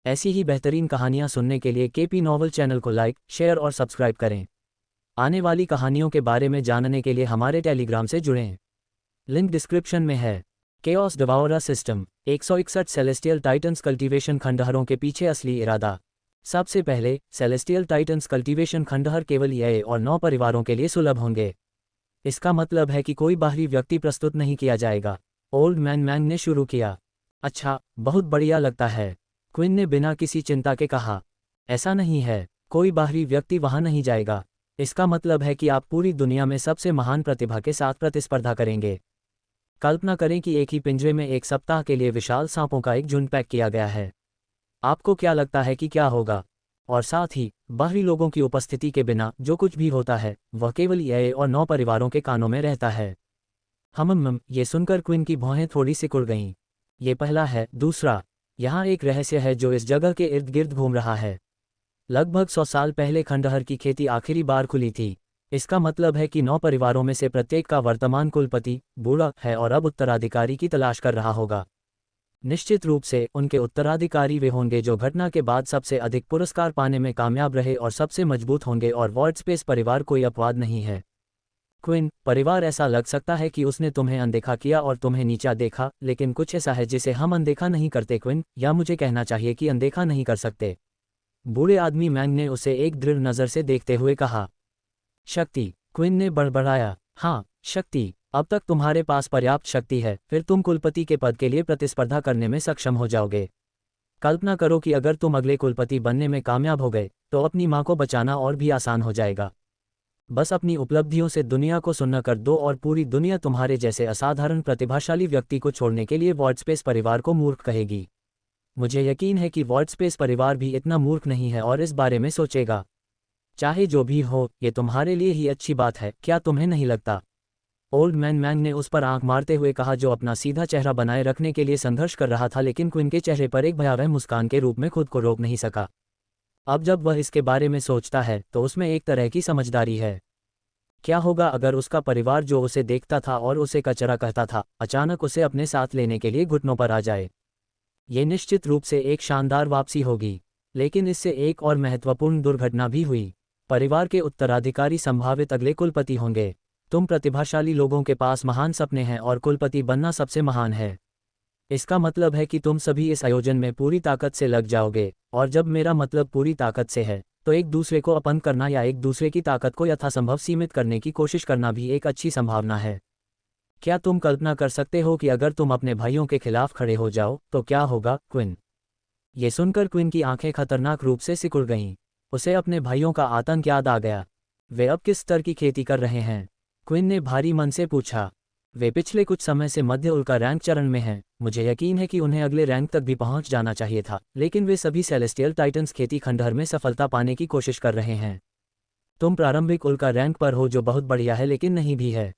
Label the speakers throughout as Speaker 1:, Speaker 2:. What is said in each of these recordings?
Speaker 1: ऐसी ही बेहतरीन कहानियाँ सुनने के लिए केपी नॉवल चैनल को लाइक, शेयर और सब्सक्राइब करें। आने वाली कहानियों के बारे में जानने के लिए हमारे टेलीग्राम से जुड़ें। लिंक डिस्क्रिप्शन में है। Chaos devourer system 161 celestial titans cultivation खंडहरों के पीछे असली इरादा। सबसे पहले, सेलेस्टियल टाइटन्स कल्टीवेशन खंडहर केवल ये और 9 परिवारों के लिए सुलभ होंगे। इसका मतलब है कि कोई बाहरी व्यक्ति प्रस्तुत नहीं किया जाएगा। ओल्ड मैन मैंग ने शुरू किया। अच्छा, बहुत बढ़िया लगता है, क्विन ने बिना किसी चिंता के कहा। ऐसा नहीं है, कोई बाहरी व्यक्ति वहां नहीं जाएगा। इसका मतलब है कि आप पूरी दुनिया में सबसे महान प्रतिभा के साथ प्रतिस्पर्धा करेंगे। कल्पना करें कि एक ही पिंजरे में एक सप्ताह के लिए विशाल सांपों का एक झुंड पैक किया गया है। आपको क्या लगता है कि क्या होगा? और साथ ही बाहरी लोगों की उपस्थिति के बिना जो कुछ भी होता है वह केवल ये और 9 परिवारों के कानों में रहता है। ये सुनकर क्विन की भौहें थोड़ी सिकुड़ गईं। ये पहला है। दूसरा, यहाँ एक रहस्य है जो इस जगह के इर्द गिर्द घूम रहा है। लगभग 100 साल पहले खंडहर की खेती आखिरी बार खुली थी। इसका मतलब है कि 9 परिवारों में से प्रत्येक का वर्तमान कुलपति बूढ़ा है और अब उत्तराधिकारी की तलाश कर रहा होगा। निश्चित रूप से उनके उत्तराधिकारी वे होंगे जो घटना के बाद सबसे अधिक पुरस्कार पाने में कामयाब रहे और सबसे मजबूत होंगे। और वॉर्डस्पेस परिवार कोई अपवाद नहीं है। क्विन, परिवार ऐसा लग सकता है कि उसने तुम्हें अनदेखा किया और तुम्हें नीचा देखा, लेकिन कुछ ऐसा है जिसे हम अनदेखा नहीं करते क्विन, या मुझे कहना चाहिए कि अनदेखा नहीं कर सकते। बूढ़े आदमी मैंग ने उसे एक दृढ़ नज़र से देखते हुए कहा। शक्ति, क्विन ने बड़बड़ाया। हाँ, शक्ति। अब तक तुम्हारे पास पर्याप्त शक्ति है, फिर तुम कुलपति के पद के लिए प्रतिस्पर्धा करने में सक्षम हो जाओगे। कल्पना करो कि अगर तुम अगले कुलपति बनने में कामयाब हो गए तो अपनी माँ को बचाना और भी आसान हो जाएगा। बस अपनी उपलब्धियों से दुनिया को सुन्न कर दो और पूरी दुनिया तुम्हारे जैसे असाधारण प्रतिभाशाली व्यक्ति को छोड़ने के लिए वॉर्डस्पेस परिवार को मूर्ख कहेगी। मुझे यकीन है कि वॉर्डस्पेस परिवार भी इतना मूर्ख नहीं है और इस बारे में सोचेगा। चाहे जो भी हो, ये तुम्हारे लिए ही अच्छी बात है, क्या तुम्हें नहीं लगता? ओल्ड मैन मैंग ने उस पर आंख मारते हुए कहा, जो अपना सीधा चेहरा बनाए रखने के लिए संघर्ष कर रहा था, लेकिन क्विन के चेहरे पर एक भयावह मुस्कान के रूप में खुद को रोक नहीं सका। अब जब वह इसके बारे में सोचता है तो उसमें एक तरह की समझदारी है। क्या होगा अगर उसका परिवार जो उसे देखता था और उसे कचरा कहता था, अचानक उसे अपने साथ लेने के लिए घुटनों पर आ जाए? ये निश्चित रूप से एक शानदार वापसी होगी, लेकिन इससे एक और महत्वपूर्ण दुर्घटना भी हुई। परिवार के उत्तराधिकारी संभावित अगले कुलपति होंगे। तुम प्रतिभाशाली लोगों के पास महान सपने हैं और कुलपति बनना सबसे महान है। इसका मतलब है कि तुम सभी इस आयोजन में पूरी ताकत से लग जाओगे, और जब मेरा मतलब पूरी ताकत से है तो एक दूसरे को अपंग करना या एक दूसरे की ताकत को यथासंभव सीमित करने की कोशिश करना भी एक अच्छी संभावना है। क्या तुम कल्पना कर सकते हो कि अगर तुम अपने भाइयों के खिलाफ खड़े हो जाओ तो क्या होगा? क्विन। ये सुनकर क्विन की आंखें खतरनाक रूप से सिकुड़ गईं। उसे अपने भाइयों का आतंक याद आ गया। वे अब किस स्तर की खेती कर रहे हैं? क्विन ने भारी मन से पूछा। वे पिछले कुछ समय से मध्य उल्का रैंक चरण में हैं। मुझे यकीन है कि उन्हें अगले रैंक तक भी पहुंच जाना चाहिए था, लेकिन वे सभी सेलेस्टियल टाइटन्स खेती खंडहर में सफलता पाने की कोशिश कर रहे हैं। तुम प्रारंभिक उल्का रैंक पर हो, जो बहुत बढ़िया है, लेकिन नहीं भी है।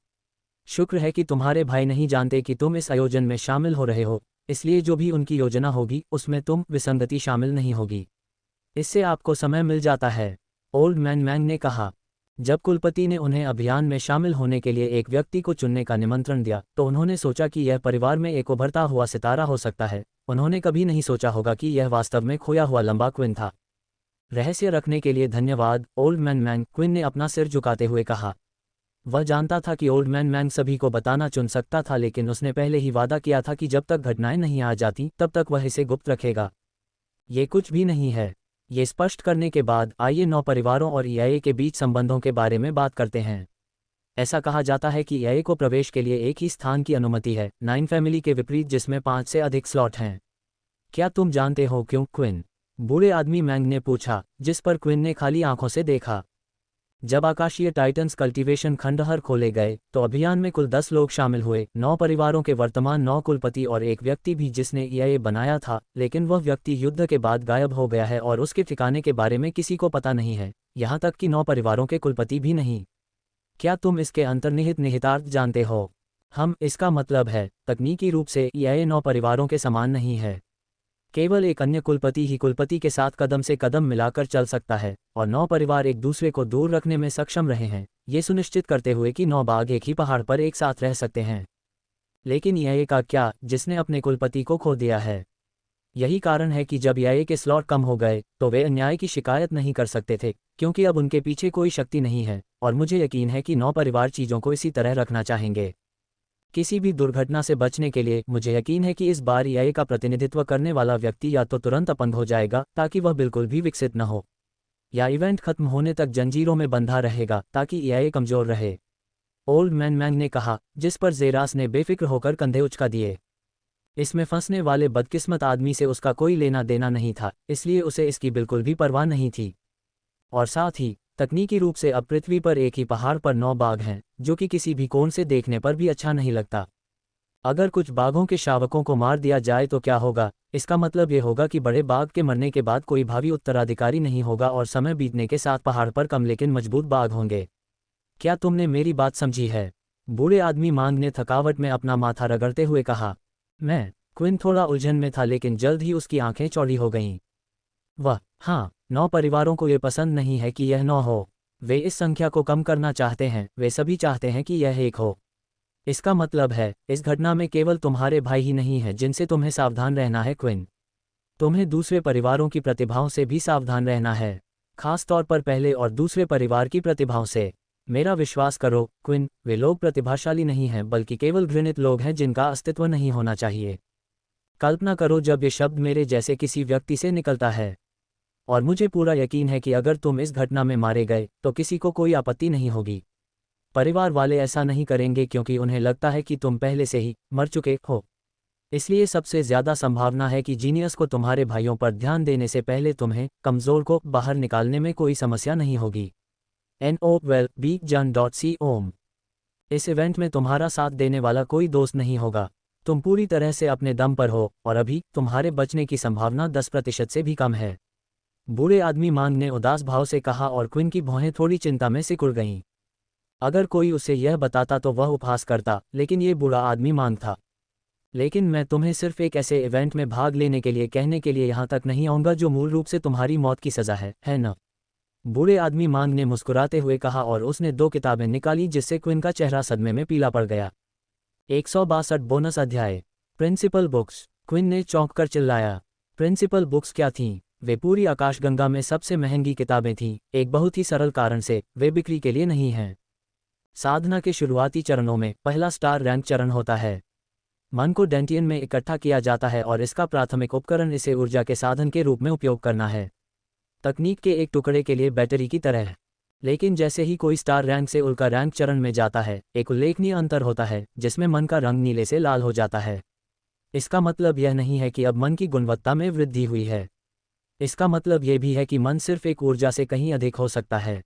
Speaker 1: शुक्र है कि तुम्हारे भाई नहीं जानते कि तुम इस आयोजन में शामिल हो रहे हो, इसलिए जो भी उनकी योजना होगी उसमें तुम विसंगति शामिल नहीं होगी। इससे आपको समय मिल जाता है, ओल्ड मैन मैंग ने कहा। जब कुलपति ने उन्हें अभियान में शामिल होने के लिए एक व्यक्ति को चुनने का निमंत्रण दिया तो उन्होंने सोचा कि यह परिवार में एक उभरता हुआ सितारा हो सकता है। उन्होंने कभी नहीं सोचा होगा कि यह वास्तव में खोया हुआ लंबा क्विन था। रहस्य रखने के लिए धन्यवाद, ओल्ड मैन मैंग, क्विन ने अपना सिर झुकाते हुए कहा। वह जानता था कि ओल्ड मैन मैंग सभी को बताना चुन सकता था, लेकिन उसने पहले ही वादा किया था कि जब तक घटनाएं नहीं आ जाती तब तक वह इसे गुप्त रखेगा। ये कुछ भी नहीं है। ये स्पष्ट करने के बाद आइए 9 परिवारों और ईआईए के बीच संबंधों के बारे में बात करते हैं। ऐसा कहा जाता है कि ईआईए को प्रवेश के लिए एक ही स्थान की अनुमति है, 9 फैमिली के विपरीत जिसमें 5 से अधिक स्लॉट हैं। क्या तुम जानते हो क्यों? क्विन, बूढ़े आदमी मैंग ने पूछा, जिस पर क्विन ने खाली आंखों से देखा। जब आकाशीय टाइटन्स कल्टीवेशन खंडहर खोले गए तो अभियान में कुल 10 लोग शामिल हुए, 9 परिवारों के वर्तमान 9 कुलपति और एक व्यक्ति भी जिसने ईआईए बनाया था, लेकिन वह व्यक्ति युद्ध के बाद गायब हो गया है और उसके ठिकाने के बारे में किसी को पता नहीं है, यहाँ तक कि 9 परिवारों के कुलपति भी नहीं। क्या तुम इसके अंतर्निहित निहितार्थ जानते हो? इसका मतलब है, तकनीकी रूप से ईआईए 9 परिवारों के समान नहीं है। केवल एक अन्य कुलपति ही कुलपति के साथ कदम से कदम मिलाकर चल सकता है, और 9 परिवार एक दूसरे को दूर रखने में सक्षम रहे हैं, ये सुनिश्चित करते हुए कि 9 बाघ एक ही पहाड़ पर एक साथ रह सकते हैं। लेकिन ईआईए का क्या, जिसने अपने कुलपति को खो दिया है? यही कारण है कि जब एआई के स्लॉट कम हो गए तो वे अन्याय की शिकायत नहीं कर सकते थे, क्योंकि अब उनके पीछे कोई शक्ति नहीं है, और मुझे यकीन है कि 9 परिवार चीज़ों को इसी तरह रखना चाहेंगे। किसी भी दुर्घटना से बचने के लिए मुझे यकीन है कि इस बार एआई का प्रतिनिधित्व करने वाला व्यक्ति या तो तुरंत अपंग हो जाएगा ताकि वह बिल्कुल भी विकसित न हो, या इवेंट खत्म होने तक जंजीरों में बंधा रहेगा ताकि एआई कमजोर रहे। ओल्ड मैन मैंग ने कहा, जिस पर जेरास ने बेफिक्र होकर कंधे उचका दिए। इसमें फंसने वाले बदकिस्मत आदमी से उसका कोई लेना देना नहीं था, इसलिए उसे इसकी बिल्कुल भी परवाह नहीं थी। और साथ ही तकनीकी रूप से अब पृथ्वी पर एक ही पहाड़ पर 9 बाघ हैं, जो कि किसी भी कोण से देखने पर भी अच्छा नहीं लगता। अगर कुछ बाघों के शावकों को मार दिया जाए तो क्या होगा? इसका मतलब ये होगा कि बड़े बाघ के मरने के बाद कोई भावी उत्तराधिकारी नहीं होगा और समय बीतने के साथ पहाड़ पर कम लेकिन मजबूत बाघ होंगे। क्या तुमने मेरी बात समझी है? बूढ़े आदमी मांग ने थकावट में अपना माथा रगड़ते हुए कहा। क्विन थोड़ा उलझन में था, लेकिन जल्द ही उसकी आंखें चौड़ी हो गईं। वह, हाँ, 9 परिवारों को ये पसंद नहीं है कि यह 9 हो। वे इस संख्या को कम करना चाहते हैं, वे सभी चाहते हैं कि यह 1 हो। इसका मतलब है, इस घटना में केवल तुम्हारे भाई ही नहीं हैं जिनसे तुम्हें सावधान रहना है क्विन। तुम्हें दूसरे परिवारों की प्रतिभाओं से भी सावधान रहना है, खास तौर पर पहले और दूसरे परिवार की प्रतिभाओं से। मेरा विश्वास करो क्विन, वे लोग प्रतिभाशाली नहीं हैं बल्कि केवल घृणित लोग हैं जिनका अस्तित्व नहीं होना चाहिए। कल्पना करो जब ये शब्द मेरे जैसे किसी व्यक्ति से निकलता है, और मुझे पूरा यकीन है कि अगर तुम इस घटना में मारे गए तो किसी को कोई आपत्ति नहीं होगी। परिवार वाले ऐसा नहीं करेंगे क्योंकि उन्हें लगता है कि तुम पहले से ही मर चुके हो। इसलिए सबसे ज्यादा संभावना है कि जीनियस को तुम्हारे भाइयों पर ध्यान देने से पहले तुम्हें कमजोर को बाहर निकालने में कोई समस्या नहीं होगी। NOWELLBeakJan.com। इस इवेंट में तुम्हारा साथ देने वाला कोई दोस्त नहीं होगा। तुम पूरी तरह से अपने दम पर हो और अभी तुम्हारे बचने की संभावना 10% से भी कम है। बूढ़े आदमी मांग ने उदास भाव से कहा, और क्विन की भौहें थोड़ी चिंता में सिकुड़ गईं। अगर कोई उसे यह बताता तो वह उपहास करता, लेकिन ये बूढ़ा आदमी मांग था। लेकिन मैं तुम्हें सिर्फ एक ऐसे इवेंट में भाग लेने के लिए कहने के लिए यहाँ तक नहीं आऊँगा जो मूल रूप से तुम्हारी मौत की सज़ा है न? बूढ़े आदमी मांग ने मुस्कुराते हुए कहा, और उसने 2 किताबें निकाली जिससे क्विन का चेहरा सदमे में पीला पड़ गया। 162 बोनस अध्याय। Principal books. क्विन ने चौंक कर चिल्लाया। प्रिंसिपल बुक्स क्या थीं? वे पूरी आकाशगंगा में सबसे महंगी किताबें थीं, एक बहुत ही सरल कारण से, वे बिक्री के लिए नहीं हैं। साधना के शुरुआती चरणों में पहला स्टार रैंक चरण होता है। मन को डेंटियन में इकट्ठा किया जाता है और इसका प्राथमिक उपकरण इसे ऊर्जा के साधन के रूप में उपयोग करना है, तकनीक के एक टुकड़े के लिए बैटरी की तरह। लेकिन जैसे ही कोई स्टार रैंक से उल्का रैंक चरण में जाता है, एक उल्लेखनीय अंतर होता है जिसमें मन का रंग नीले से लाल हो जाता है। इसका मतलब यह नहीं है कि अब मन की गुणवत्ता में वृद्धि हुई है। इसका मतलब यह भी है कि मन सिर्फ एक ऊर्जा से कहीं अधिक हो सकता है।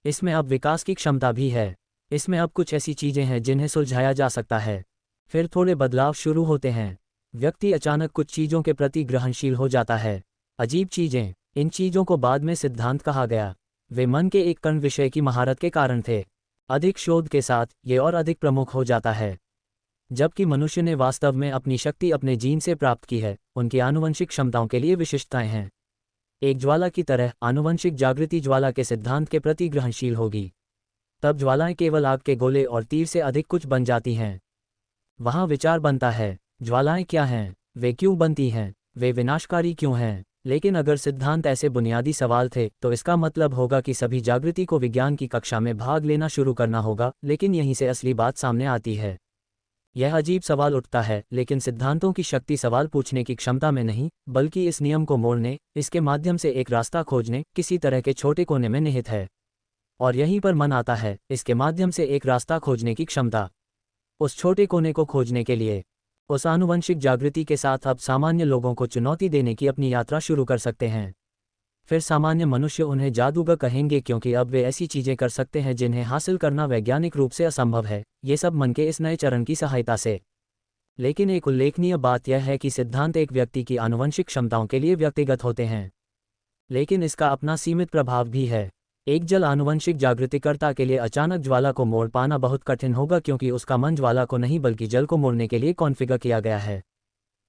Speaker 1: इसमें अब विकास की क्षमता भी है। इसमें अब कुछ ऐसी चीजें हैं जिन्हें सुलझाया जा सकता है। फिर थोड़े बदलाव शुरू होते हैं। व्यक्ति अचानक कुछ चीजों के प्रति ग्रहणशील हो जाता है। अजीब चीजें। इन चीजों को बाद में सिद्धांत कहा गया। वे मन के एक कण विषय की महारत के कारण थे। अधिक शोध के साथ ये और अधिक प्रमुख हो जाता है। जबकि मनुष्य ने वास्तव में अपनी शक्ति अपने जीन से प्राप्त की है, उनकी आनुवंशिक क्षमताओं के लिए विशिष्टताएं हैं। एक ज्वाला की तरह आनुवंशिक जागृति ज्वाला के सिद्धांत के प्रति ग्रहणशील होगी। तब ज्वालाएं केवल आग के गोले और तीर से अधिक कुछ बन जाती हैं। वहाँ विचार बनता है, ज्वालाएं क्या हैं, वे क्यों बनती हैं, वे विनाशकारी क्यों हैं? लेकिन अगर सिद्धांत ऐसे बुनियादी सवाल थे तो इसका मतलब होगा कि सभी जागृति को विज्ञान की कक्षा में भाग लेना शुरू करना होगा। लेकिन यहीं से असली बात सामने आती है। यह अजीब सवाल उठता है, लेकिन सिद्धांतों की शक्ति सवाल पूछने की क्षमता में नहीं, बल्कि इस नियम को मोड़ने, इसके माध्यम से एक रास्ता खोजने, किसी तरह के छोटे कोने में निहित है। और यहीं पर मन आता है, इसके माध्यम से एक रास्ता खोजने की क्षमता। उस छोटे कोने को खोजने के लिए उस आनुवंशिक जागृति के साथ अब सामान्य लोगों को चुनौती देने की अपनी यात्रा शुरू कर सकते हैं। फिर सामान्य मनुष्य उन्हें जादूगर कहेंगे क्योंकि अब वे ऐसी चीजें कर सकते हैं जिन्हें हासिल करना वैज्ञानिक रूप से असंभव है, ये सब मन के इस नए चरण की सहायता से। लेकिन एक उल्लेखनीय बात यह है कि सिद्धांत एक व्यक्ति की आनुवंशिक क्षमताओं के लिए व्यक्तिगत होते हैं, लेकिन इसका अपना सीमित प्रभाव भी है। एक जल आनुवंशिक जागृतिकर्ता के लिए अचानक ज्वाला को मोड़ पाना बहुत कठिन होगा क्योंकि उसका मन ज्वाला को नहीं बल्कि जल को मोड़ने के लिए कॉन्फ़िगर किया गया है।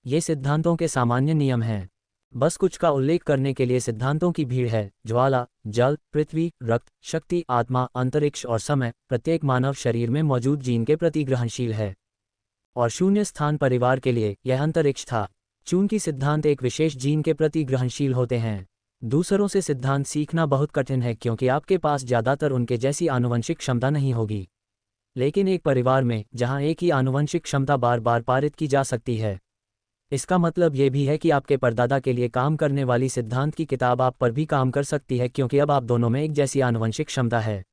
Speaker 1: ये सिद्धांतों के सामान्य नियम हैं। बस कुछ का उल्लेख करने के लिए सिद्धांतों की भीड़ है। ज्वाला, जल, पृथ्वी, रक्त, शक्ति, आत्मा, अंतरिक्ष और समय, प्रत्येक मानव शरीर में मौजूद जीन के प्रति ग्रहणशील है। और शून्य स्थान परिवार के लिए यह अंतरिक्ष था। चूंकि सिद्धांत एक विशेष जीन के प्रति ग्रहणशील होते हैं, दूसरों से सिद्धांत सीखना बहुत कठिन है क्योंकि आपके पास ज़्यादातर उनके जैसी आनुवंशिक क्षमता नहीं होगी। लेकिन एक परिवार में जहां एक ही आनुवंशिक क्षमता बार बार पारित की जा सकती है, इसका मतलब ये भी है कि आपके परदादा के लिए काम करने वाली सिद्धांत की किताब आप पर भी काम कर सकती है क्योंकि अब आप दोनों में एक जैसी आनुवंशिक क्षमता है।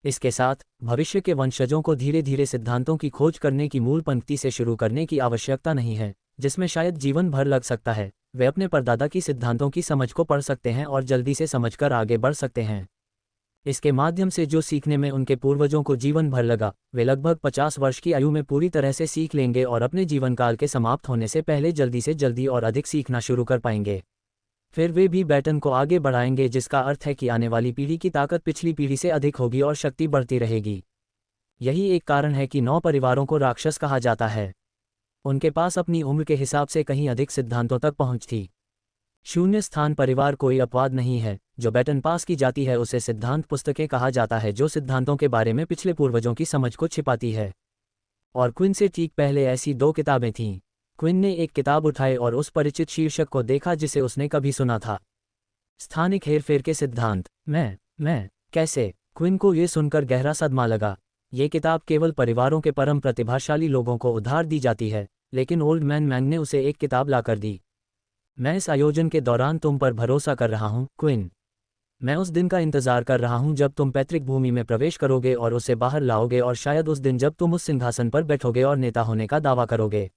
Speaker 1: इसके साथ भविष्य के वंशजों को धीरे धीरे सिद्धांतों की खोज करने की मूल पंक्ति से शुरू करने की आवश्यकता नहीं है, जिसमें शायद जीवन भर लग सकता है। वे अपने परदादा की सिद्धांतों की समझ को पढ़ सकते हैं और जल्दी से समझकर आगे बढ़ सकते हैं। इसके माध्यम से जो सीखने में उनके पूर्वजों को जीवन भर लगा, वे लगभग 50 वर्ष की आयु में पूरी तरह से सीख लेंगे और अपने जीवन काल के समाप्त होने से पहले जल्दी से जल्दी और अधिक सीखना शुरू कर पाएंगे। फिर वे भी बैटन को आगे बढ़ाएंगे, जिसका अर्थ है कि आने वाली पीढ़ी की ताकत पिछली पीढ़ी से अधिक होगी और शक्ति बढ़ती रहेगी। यही एक कारण है कि 9 परिवारों को राक्षस कहा जाता है। उनके पास अपनी उम्र के हिसाब से कहीं अधिक सिद्धांतों तक पहुंच थी। शून्य स्थान परिवार कोई अपवाद नहीं है। जो बैटन पास की जाती है उसे सिद्धांत पुस्तकें कहा जाता है, जो सिद्धांतों के बारे में पिछले पूर्वजों की समझ को छिपाती है। और क्विन से ठीक पहले ऐसी 2 किताबें थीं। क्विन ने एक किताब उठाई और उस परिचित शीर्षक को देखा जिसे उसने कभी सुना था, स्थानिक हेरफेर के सिद्धांत। मैं कैसे? क्विन को ये सुनकर गहरा सदमा लगा। ये किताब केवल परिवारों के परम प्रतिभाशाली लोगों को उधार दी जाती है, लेकिन ओल्ड मैन मैंग ने उसे एक किताब लाकर दी। मैं इस आयोजन के दौरान तुम पर भरोसा कर रहा हूँ, क्विन। मैं उस दिन का इंतजार कर रहा हूँ जब तुम पैतृक भूमि में प्रवेश करोगे और उसे बाहर लाओगे, और शायद उस दिन जब तुम उस सिंहासन पर बैठोगे और नेता होने का दावा करोगे।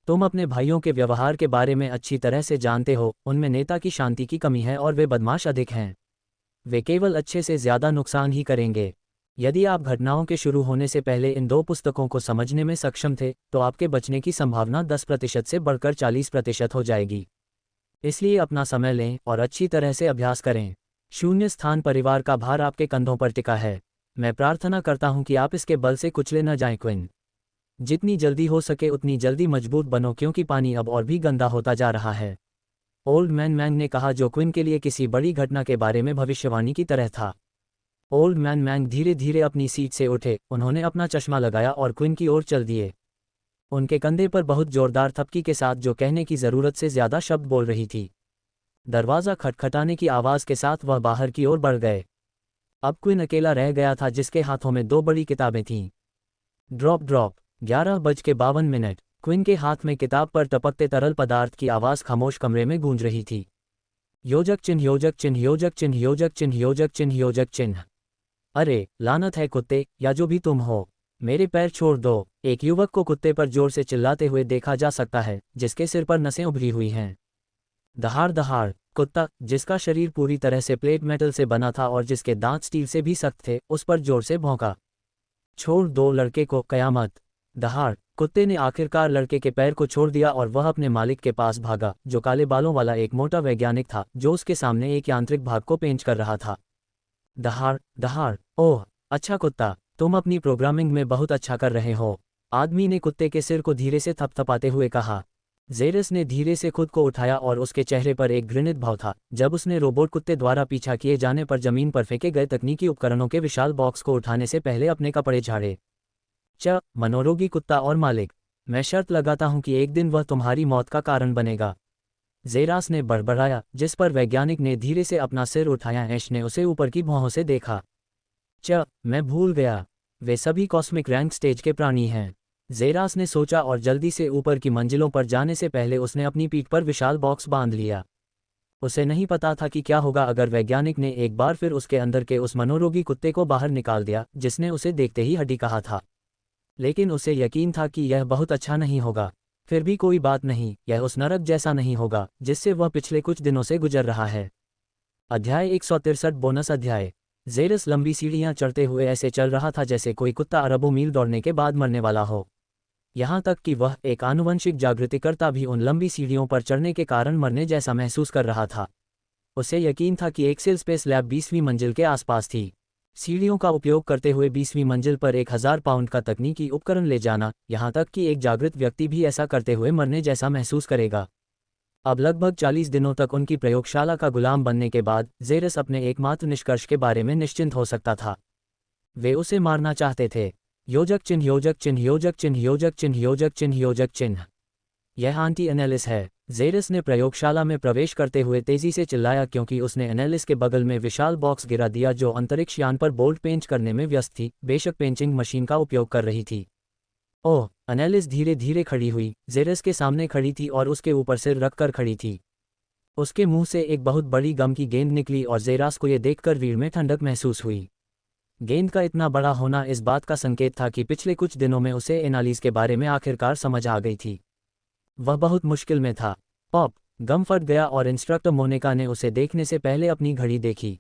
Speaker 1: तुम अपने भाइयों के व्यवहार के बारे में अच्छी तरह से जानते हो, उनमें नेता की शांति की कमी है और वे बदमाश अधिक हैं। वे केवल अच्छे से ज़्यादा नुकसान ही करेंगे। यदि आप घटनाओं के शुरू होने से पहले इन 2 पुस्तकों को समझने में सक्षम थे, तो आपके बचने की संभावना 10% से बढ़कर 40% हो जाएगी। इसलिए अपना समय लें और अच्छी तरह से अभ्यास करें। शून्य स्थान परिवार का भार आपके कंधों पर टिका है। मैं प्रार्थना करता हूं कि आप इसके बल से कुचले न जाएं, क्विन। जितनी जल्दी हो सके उतनी जल्दी मजबूत बनो, क्योंकि पानी अब और भी गंदा होता जा रहा है। ओल्ड मैन मैंग ने कहा, जो क्विन के लिए किसी बड़ी घटना के बारे में भविष्यवाणी की तरह था। ओल्ड मैन मैंग धीरे धीरे अपनी सीट से उठे, उन्होंने अपना चश्मा लगाया और क्विन की ओर चल दिए। उनके कंधे पर बहुत जोरदार थपकी के साथ, जो कहने की ज़रूरत से ज़्यादा शब्द बोल रही थी। दरवाज़ा खटखटाने की आवाज़ के साथ वह बाहर की ओर बढ़ गए। अब क्विन अकेला रह गया था, जिसके हाथों में 2 बड़ी किताबें थीं। Drop drop. 11:52। क्विन के हाथ में किताब पर टपकते तरल पदार्थ की आवाज़ खामोश कमरे में गूंज रही थी। योजक चिन्ह, योजक चिन्ह, योजक चिन्ह, योजक चिन्ह, योजक चिन्ह, योजक चिन्ह। अरे लानत है कुत्ते, या जो भी तुम हो, मेरे पैर छोड़ दो। एक युवक को कुत्ते पर जोर से चिल्लाते हुए देखा जा सकता है, जिसके सिर पर नसें उभरी हुई हैं। दहाड़ दहाड़। कुत्ता, जिसका शरीर पूरी तरह से प्लेट मेटल से बना था और जिसके दांत स्टील से भी सख्त थे, उस पर जोर से भौंका। छोड़ दो लड़के को, कयामत। दहाड़। कुत्ते ने आखिरकार लड़के के पैर को छोड़ दिया और वह अपने मालिक के पास भागा, जो काले बालों वाला एक मोटा वैज्ञानिक था, जो उसके सामने एक यांत्रिक भाग को पेंच कर रहा था। दहाड़ दहाड़। ओह अच्छा कुत्ता, तुम अपनी प्रोग्रामिंग में बहुत अच्छा कर रहे हो, आदमी ने कुत्ते के सिर को धीरे से थपथपाते हुए कहा। जेरस ने धीरे से खुद को उठाया और उसके चेहरे पर एक घृणित भाव था, जब उसने रोबोट कुत्ते द्वारा पीछा किए जाने पर जमीन पर फेंके गए तकनीकी उपकरणों के विशाल बॉक्स को उठाने से पहले अपने कपड़े झाड़े। मनोरोगी कुत्ता और मालिक, मैं शर्त लगाता हूं कि एक दिन वह तुम्हारी मौत का कारण बनेगा, जेरास ने बड़बड़ाया, जिस पर वैज्ञानिक ने धीरे से अपना सिर उठाया। ऐश ने उसे ऊपर की भौहों से देखा। मैं भूल गया, वे सभी कॉस्मिक रैंक स्टेज के प्राणी हैं, जेरास ने सोचा, और जल्दी से ऊपर की मंजिलों पर जाने से पहले उसने अपनी पीठ पर विशाल बॉक्स बांध लिया। उसे नहीं पता था कि क्या होगा अगर वैज्ञानिक ने एक बार फिर उसके अंदर के उस मनोरोगी कुत्ते को बाहर निकाल दिया, जिसने उसे देखते ही हड्डी कहा था। लेकिन उसे यकीन था कि यह बहुत अच्छा नहीं होगा। फिर भी कोई बात नहीं, यह उस नरक जैसा नहीं होगा जिससे वह पिछले कुछ दिनों से गुजर रहा है। अध्याय 163 बोनस अध्याय। जेरस लंबी सीढ़ियां चढ़ते हुए ऐसे चल रहा था जैसे कोई कुत्ता अरबों मील दौड़ने के बाद मरने वाला हो। यहाँ तक कि वह एक आनुवंशिक जागृतिकर्ता भी उन लंबी सीढ़ियों पर चढ़ने के कारण मरने जैसा महसूस कर रहा था। उसे यकीन था कि एक्सेल स्पेस लैब 20वीं मंजिल के आसपास थी। सीढ़ियों का उपयोग करते हुए 20वीं मंजिल पर 1000 पाउंड का तकनीकी उपकरण ले जाना, यहाँ तक कि एक जागृत व्यक्ति भी ऐसा करते हुए मरने जैसा महसूस करेगा। अब लगभग 40 दिनों तक उनकी प्रयोगशाला का गुलाम बनने के बाद जेरस अपने एकमात्र निष्कर्ष के बारे में निश्चिंत हो सकता था। वे उसे मारना चाहते थे। योजक चिन्ह, योजक चिन्ह, योजक चिन्ह, योजक चिन्ह, योजक चिन्ह, योजक चिन्ह। यह आंटी एनेलिस है, जेरस ने प्रयोगशाला में प्रवेश करते हुए तेजी से चिल्लाया क्योंकि उसने एनालिस के बगल में विशाल बॉक्स गिरा दिया जो अंतरिक्ष यान पर बोल्ट पेंच करने में व्यस्त थी, बेशक पेंचिंग मशीन का उपयोग कर रही थी। ओह! एनालिस धीरे धीरे खड़ी हुई, जेरस के सामने खड़ी थी और उसके ऊपर सिर रखकर खड़ी थी। उसके मुंह से एक बहुत बड़ी गम की गेंद निकली और जेरास को यह देखकर रीढ़ में ठंडक महसूस हुई। गेंद का इतना बड़ा होना इस बात का संकेत था कि पिछले कुछ दिनों में उसे एनालिस के बारे में आखिरकार समझ आ गई थी। वह बहुत मुश्किल में था। पॉप! गम फट गया और इंस्ट्रक्टर मोनिका ने उसे देखने से पहले अपनी घड़ी देखी।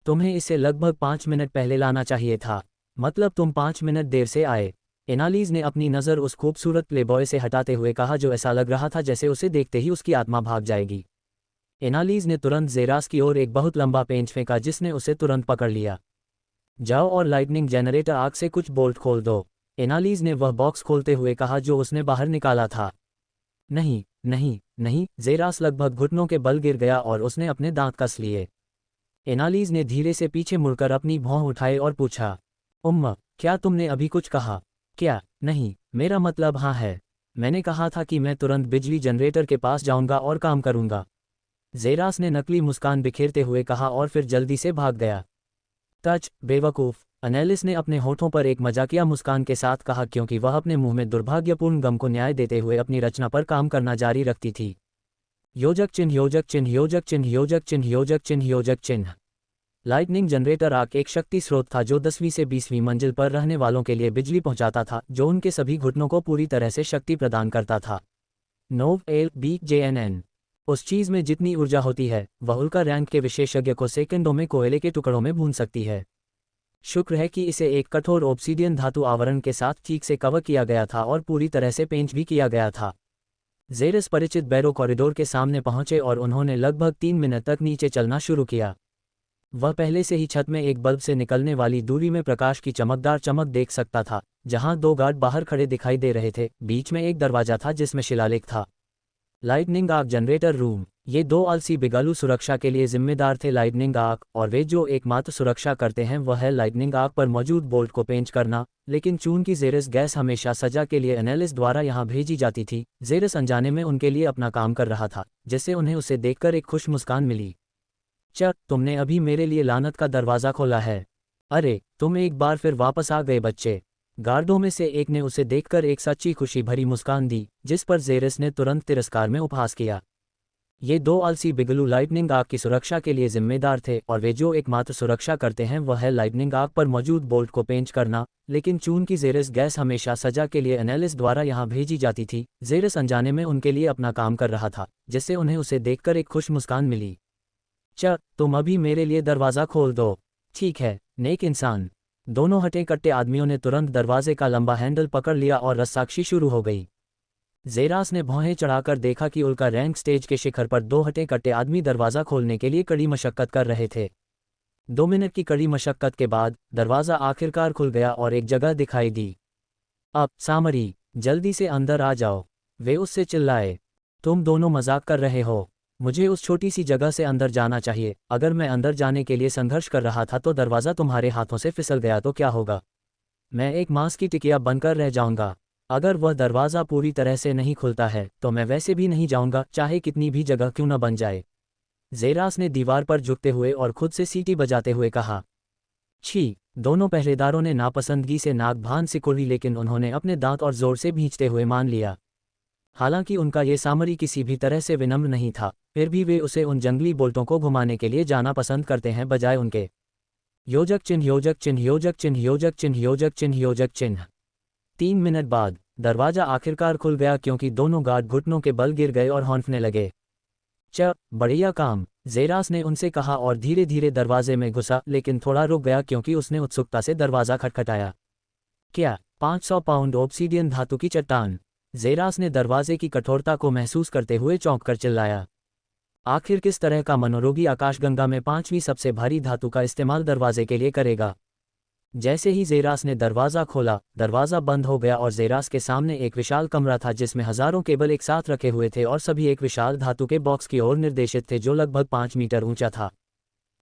Speaker 1: तुम्हें इसे लगभग 5 मिनट पहले लाना चाहिए था, मतलब तुम 5 मिनट देर से आए। एनालिस ने अपनी नज़र उस खूबसूरत प्लेबॉय से हटाते हुए कहा जो ऐसा लग रहा था जैसे उसे देखते ही उसकी आत्मा भाग जाएगी। एनालिस ने तुरंत जेरास की ओर एक बहुत लंबा पेंच फेंका जिसने उसे तुरंत पकड़ लिया। जाओ और लाइटनिंग जनरेटर आग से कुछ बोल्ट खोल दो, एनालिस ने वह बॉक्स खोलते हुए कहा जो उसने बाहर निकाला था। नहीं, नहीं, नहीं, जेरास लगभग घुटनों के बल गिर गया और उसने अपने दांत कस लिए। एनालिस ने धीरे से पीछे मुड़कर अपनी भौं उठाई और पूछा, उम्मा, क्या तुमने अभी कुछ कहा? क्या? नहीं, मेरा मतलब हाँ है। मैंने कहा था कि मैं तुरंत बिजली जनरेटर के पास जाऊंगा और काम करूंगा। जेरास ने नकली मुस्कान बिखेरते हुए कहा और फिर जल्दी से भाग गया। टच, बेवकूफ़, एनालिस ने अपने होठों पर एक मजाकिया मुस्कान के साथ कहा क्योंकि वह अपने मुंह में दुर्भाग्यपूर्ण गम को न्याय देते हुए अपनी रचना पर काम करना जारी रखती थी। योजक चिन्ह, योजक चिन्ह, योजक चिन्ह, योजक चिन्ह, योजक चिन्ह, योजक चिन्ह। लाइटनिंग जनरेटर आग एक शक्ति स्रोत था जो 10वीं से 20वीं मंजिल पर रहने वालों के लिए बिजली पहुंचाता था, जो उनके सभी घुटनों को पूरी तरह से शक्ति प्रदान करता था। नोव एल बी JNN। उस चीज़ में जितनी ऊर्जा होती है वह उल्का रैंक के विशेषज्ञ को सेकंडों में कोयले के टुकड़ों में भून सकती है। शुक्र है कि इसे एक कठोर ऑब्सीडियन धातु आवरण के साथ ठीक से कवर किया गया था और पूरी तरह से पेंच भी किया गया था। जेरस परिचित बैरो कॉरिडोर के सामने पहुंचे और उन्होंने लगभग 3 मिनट तक नीचे चलना शुरू किया। वह पहले से ही छत में एक बल्ब से निकलने वाली दूरी में प्रकाश की चमकदार चमक देख सकता था, जहां 2 गार्ड बाहर खड़े दिखाई दे रहे थे। बीच में एक दरवाजा था जिसमें शिलालेख था, लाइटनिंग आर्क जनरेटर रूम। ये 2 आलसी बिगालू सुरक्षा के लिए जिम्मेदार थे लाइटनिंग आर्क, और वे जो एकमात्र सुरक्षा करते हैं वह है लाइटनिंग आर्क पर मौजूद बोल्ट को पेंच करना। लेकिन चूंकि जेरस गैस हमेशा सजा के लिए एनालिस द्वारा यहां भेजी जाती थी, जेरस अनजाने में उनके लिए अपना काम कर रहा था, जिससे उन्हें उसे देखकर एक खुश मुस्कान मिली। तुमने अभी मेरे लिए लानत का दरवाज़ा खोला है। अरे, तुम एक बार फिर वापस आ गए बच्चे। गार्डों में से एक ने उसे देखकर एक सच्ची खुशी भरी मुस्कान दी, जिस पर जेरस ने तुरंत तिरस्कार में उपहास किया। ये 2 आलसी बिगलू लाइटनिंग आग की सुरक्षा के लिए जिम्मेदार थे, और वे जो एकमात्र सुरक्षा करते हैं वह है लाइटनिंग आग पर मौजूद बोल्ट को पेंच करना। लेकिन चूंकि जेरस गैस हमेशा सजा के लिए एनालिस द्वारा यहां भेजी जाती थी, जेरस अनजाने में उनके लिए अपना काम कर रहा था, जिससे उन्हें उसे देखकर एक खुश मुस्कान मिली। तुम अभी मेरे लिए दरवाज़ा खोल दो। ठीक है, नेक इंसान। दोनों हटे कट्टे आदमियों ने तुरंत दरवाजे का लंबा हैंडल पकड़ लिया और रस्साकशी शुरू हो गई। जेरास ने भौहें चढ़ाकर देखा कि उल्का रैंक स्टेज के शिखर पर 2 हटे कट्टे आदमी दरवाज़ा खोलने के लिए कड़ी मशक्कत कर रहे थे। 2 मिनट की कड़ी मशक्कत के बाद दरवाज़ा आखिरकार खुल गया और एक जगह दिखाई दी। अब सामरी, जल्दी से अंदर आ जाओ, वे उससे चिल्लाए। तुम दोनों मजाक कर रहे हो। मुझे उस छोटी सी जगह से अंदर जाना चाहिए। अगर मैं अंदर जाने के लिए संघर्ष कर रहा था तो दरवाज़ा तुम्हारे हाथों से फिसल गया तो क्या होगा? मैं एक मांस की टिकिया बनकर रह जाऊंगा। अगर वह दरवाज़ा पूरी तरह से नहीं खुलता है तो मैं वैसे भी नहीं जाऊंगा, चाहे कितनी भी जगह क्यों न बन जाए। जेरास ने दीवार पर झुकते हुए और खुद से सीटी बजाते हुए कहा। छी! दोनों पहरेदारों ने नापसंदगी से नाक भान सिकोड़ी, लेकिन उन्होंने अपने दांत और जोर से भींचते हुए मान लिया। हालांकि उनका ये सामरी किसी भी तरह से विनम्र नहीं था, फिर भी वे उसे उन जंगली बोल्टों को घुमाने के लिए जाना पसंद करते हैं बजाय उनके। योजक चिन्ह, योजक चिन्ह, योजक चिन्ह, योजक चिन्ह, योजक चिन्ह, योजक चिन्ह। 3 मिनट बाद दरवाजा आखिरकार खुल गया क्योंकि दोनों गार्ड घुटनों के बल गिर गए और हौंफने लगे। बढ़िया काम, जेरास ने उनसे कहा और धीरे धीरे दरवाजे में घुसा, लेकिन थोड़ा रुक गया क्योंकि उसने उत्सुकता से दरवाज़ा खटखटाया। क्या 500 पाउंड ऑब्सीडियन धातु की चट्टान? जेरास ने दरवाजे की कठोरता को महसूस करते हुए चौंककर चिल्लाया। आखिर किस तरह का मनोरोगी आकाशगंगा में 5वीं सबसे भारी धातु का इस्तेमाल दरवाजे के लिए करेगा? जैसे ही जेरास ने दरवाज़ा खोला, दरवाज़ा बंद हो गया और जेरास के सामने एक विशाल कमरा था जिसमें हज़ारों केबल एक साथ रखे हुए थे और सभी एक विशाल धातु के बॉक्स की ओर निर्देशित थे जो लगभग 5 मीटर ऊंचा था।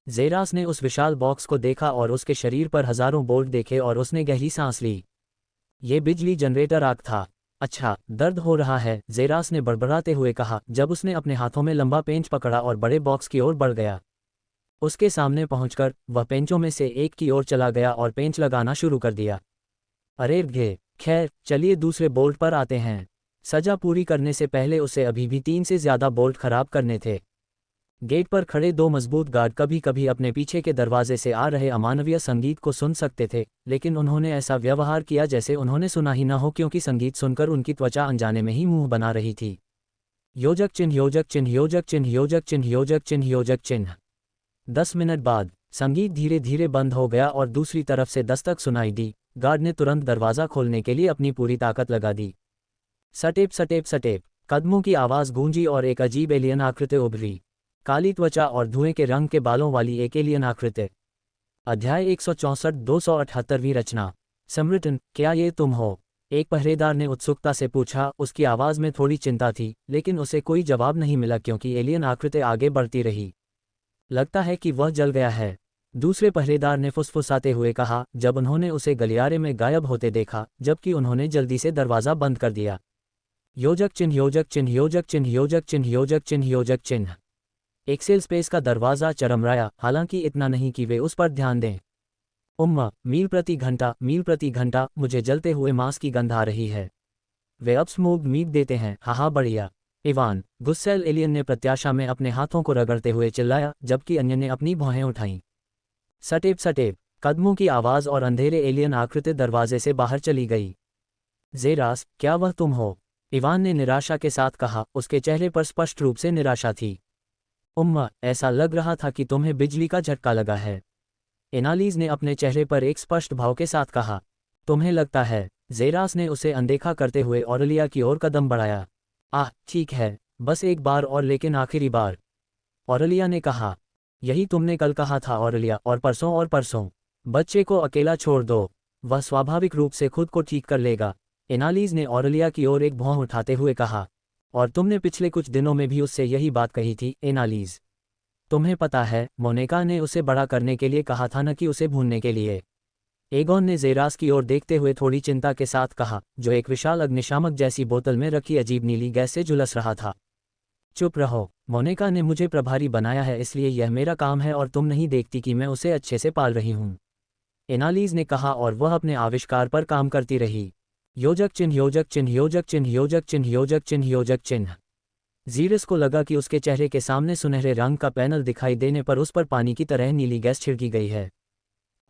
Speaker 1: जेरास ने उस विशाल बॉक्स को देखा और उसके शरीर पर हज़ारों बोल्ट देखे और उसने गहरी सांस ली। ये बिजली जनरेटर आग था। अच्छा, दर्द हो रहा है, जेरास ने बड़बड़ाते हुए कहा जब उसने अपने हाथों में लंबा पेंच पकड़ा और बड़े बॉक्स की ओर बढ़ गया। उसके सामने पहुंचकर वह पेंचों में से एक की ओर चला गया और पेंच लगाना शुरू कर दिया। अरे घे, खैर चलिए दूसरे बोल्ट पर आते हैं। सजा पूरी करने से पहले उसे अभी भी 3 से ज़्यादा बोल्ट खराब करने थे। गेट पर खड़े 2 मजबूत गार्ड कभी कभी अपने पीछे के दरवाजे से आ रहे अमानवीय संगीत को सुन सकते थे, लेकिन उन्होंने ऐसा व्यवहार किया जैसे उन्होंने सुना ही न हो, क्योंकि संगीत सुनकर उनकी त्वचा अनजाने में ही मुंह बना रही थी। योजक चिन्ह, योजक चिन्ह, योजक चिन्ह, योजक चिन्ह, योजक चिन्ह, योजक चिन्ह। 10 मिनट बाद संगीत धीरे धीरे बंद हो गया और दूसरी तरफ से दस्तक सुनाई दी। गार्ड ने तुरंत दरवाज़ा खोलने के लिए अपनी पूरी ताकत लगा दी। सटेप सटेप सटेप, कदमों की आवाज़ गूंजी और एक अजीब एलियन आकृति उभरी। काली त्वचा और धुएं के रंग के बालों वाली एक एलियन आकृति। अध्याय 164, 278वीं रचना। समृटन, क्या ये तुम हो? एक पहरेदार ने उत्सुकता से पूछा। उसकी आवाज़ में थोड़ी चिंता थी, लेकिन उसे कोई जवाब नहीं मिला क्योंकि एलियन आकृति आगे बढ़ती रही। लगता है कि वह जल गया है, दूसरे पहरेदार ने फुसफुसाते हुए कहा जब उन्होंने उसे गलियारे में गायब होते देखा, जबकि उन्होंने जल्दी से दरवाज़ा बंद कर दिया। योजक चिन्ह, योजक चिन्ह, योजक चिन्ह, योजक चिन्ह, योजक चिन्ह, योजक चिन्ह। एक्सेल स्पेस का दरवाज़ा चरमराया, हालांकि इतना नहीं कि वे उस पर ध्यान दें। उम्मा, मील प्रति घंटा, मील प्रति घंटा, मुझे जलते हुए मांस की गंध आ रही है। वे अब स्मोक्ड मीट देते हैं, हाँ बढ़िया। इवान, गुस्सैल एलियन ने प्रत्याशा में अपने हाथों को रगड़ते हुए चिल्लाया, जबकि अन्य ने अपनी भौहें उठाईं। सटेप सटेप, कदमों की आवाज़ और अंधेरे एलियन आकृति दरवाजे से बाहर चली गई। जेरास, क्या वह तुम हो? इवान ने निराशा के साथ कहा, उसके चेहरे पर स्पष्ट रूप से निराशा थी। उम्मा, ऐसा लग रहा था कि तुम्हें बिजली का झटका लगा है। एनालीज ने अपने चेहरे पर एक स्पष्ट भाव के साथ कहा। तुम्हें लगता है? जेरास ने उसे अनदेखा करते हुए ऑरेलिया की ओर कदम बढ़ाया। आह, ठीक है, बस एक बार और, लेकिन आखिरी बार, ऑरेलिया ने कहा। यही तुमने कल कहा था ऑरेलिया, और परसों। बच्चे को अकेला छोड़ दो, वह स्वाभाविक रूप से खुद को ठीक कर लेगा। एनालीज ने ऑरेलिया की ओर एक भौं उठाते हुए कहा। और तुमने पिछले कुछ दिनों में भी उससे यही बात कही थी एनालीज। तुम्हें पता है, मोनिका ने उसे बड़ा करने के लिए कहा था, न कि उसे भूनने के लिए। एगोन ने जेरास की ओर देखते हुए थोड़ी चिंता के साथ कहा, जो एक विशाल अग्निशामक जैसी बोतल में रखी अजीब नीली गैस से झुलस रहा था। चुप रहो, मोनिका ने मुझे प्रभारी बनाया है, इसलिए यह मेरा काम है और तुम नहीं देखती कि मैं उसे अच्छे से पाल रही हूँ, एनालीज ने कहा और वह अपने आविष्कार पर काम करती रही। योजक चिन्ह, योजक चिन्ह, योजक चिन्ह, योजक चिन्ह, योजक चिन्ह, योजक चिन्ह। जीरस को लगा कि उसके चेहरे के सामने सुनहरे रंग का पैनल दिखाई देने पर उस पर पानी की तरह नीली गैस छिड़की गई है।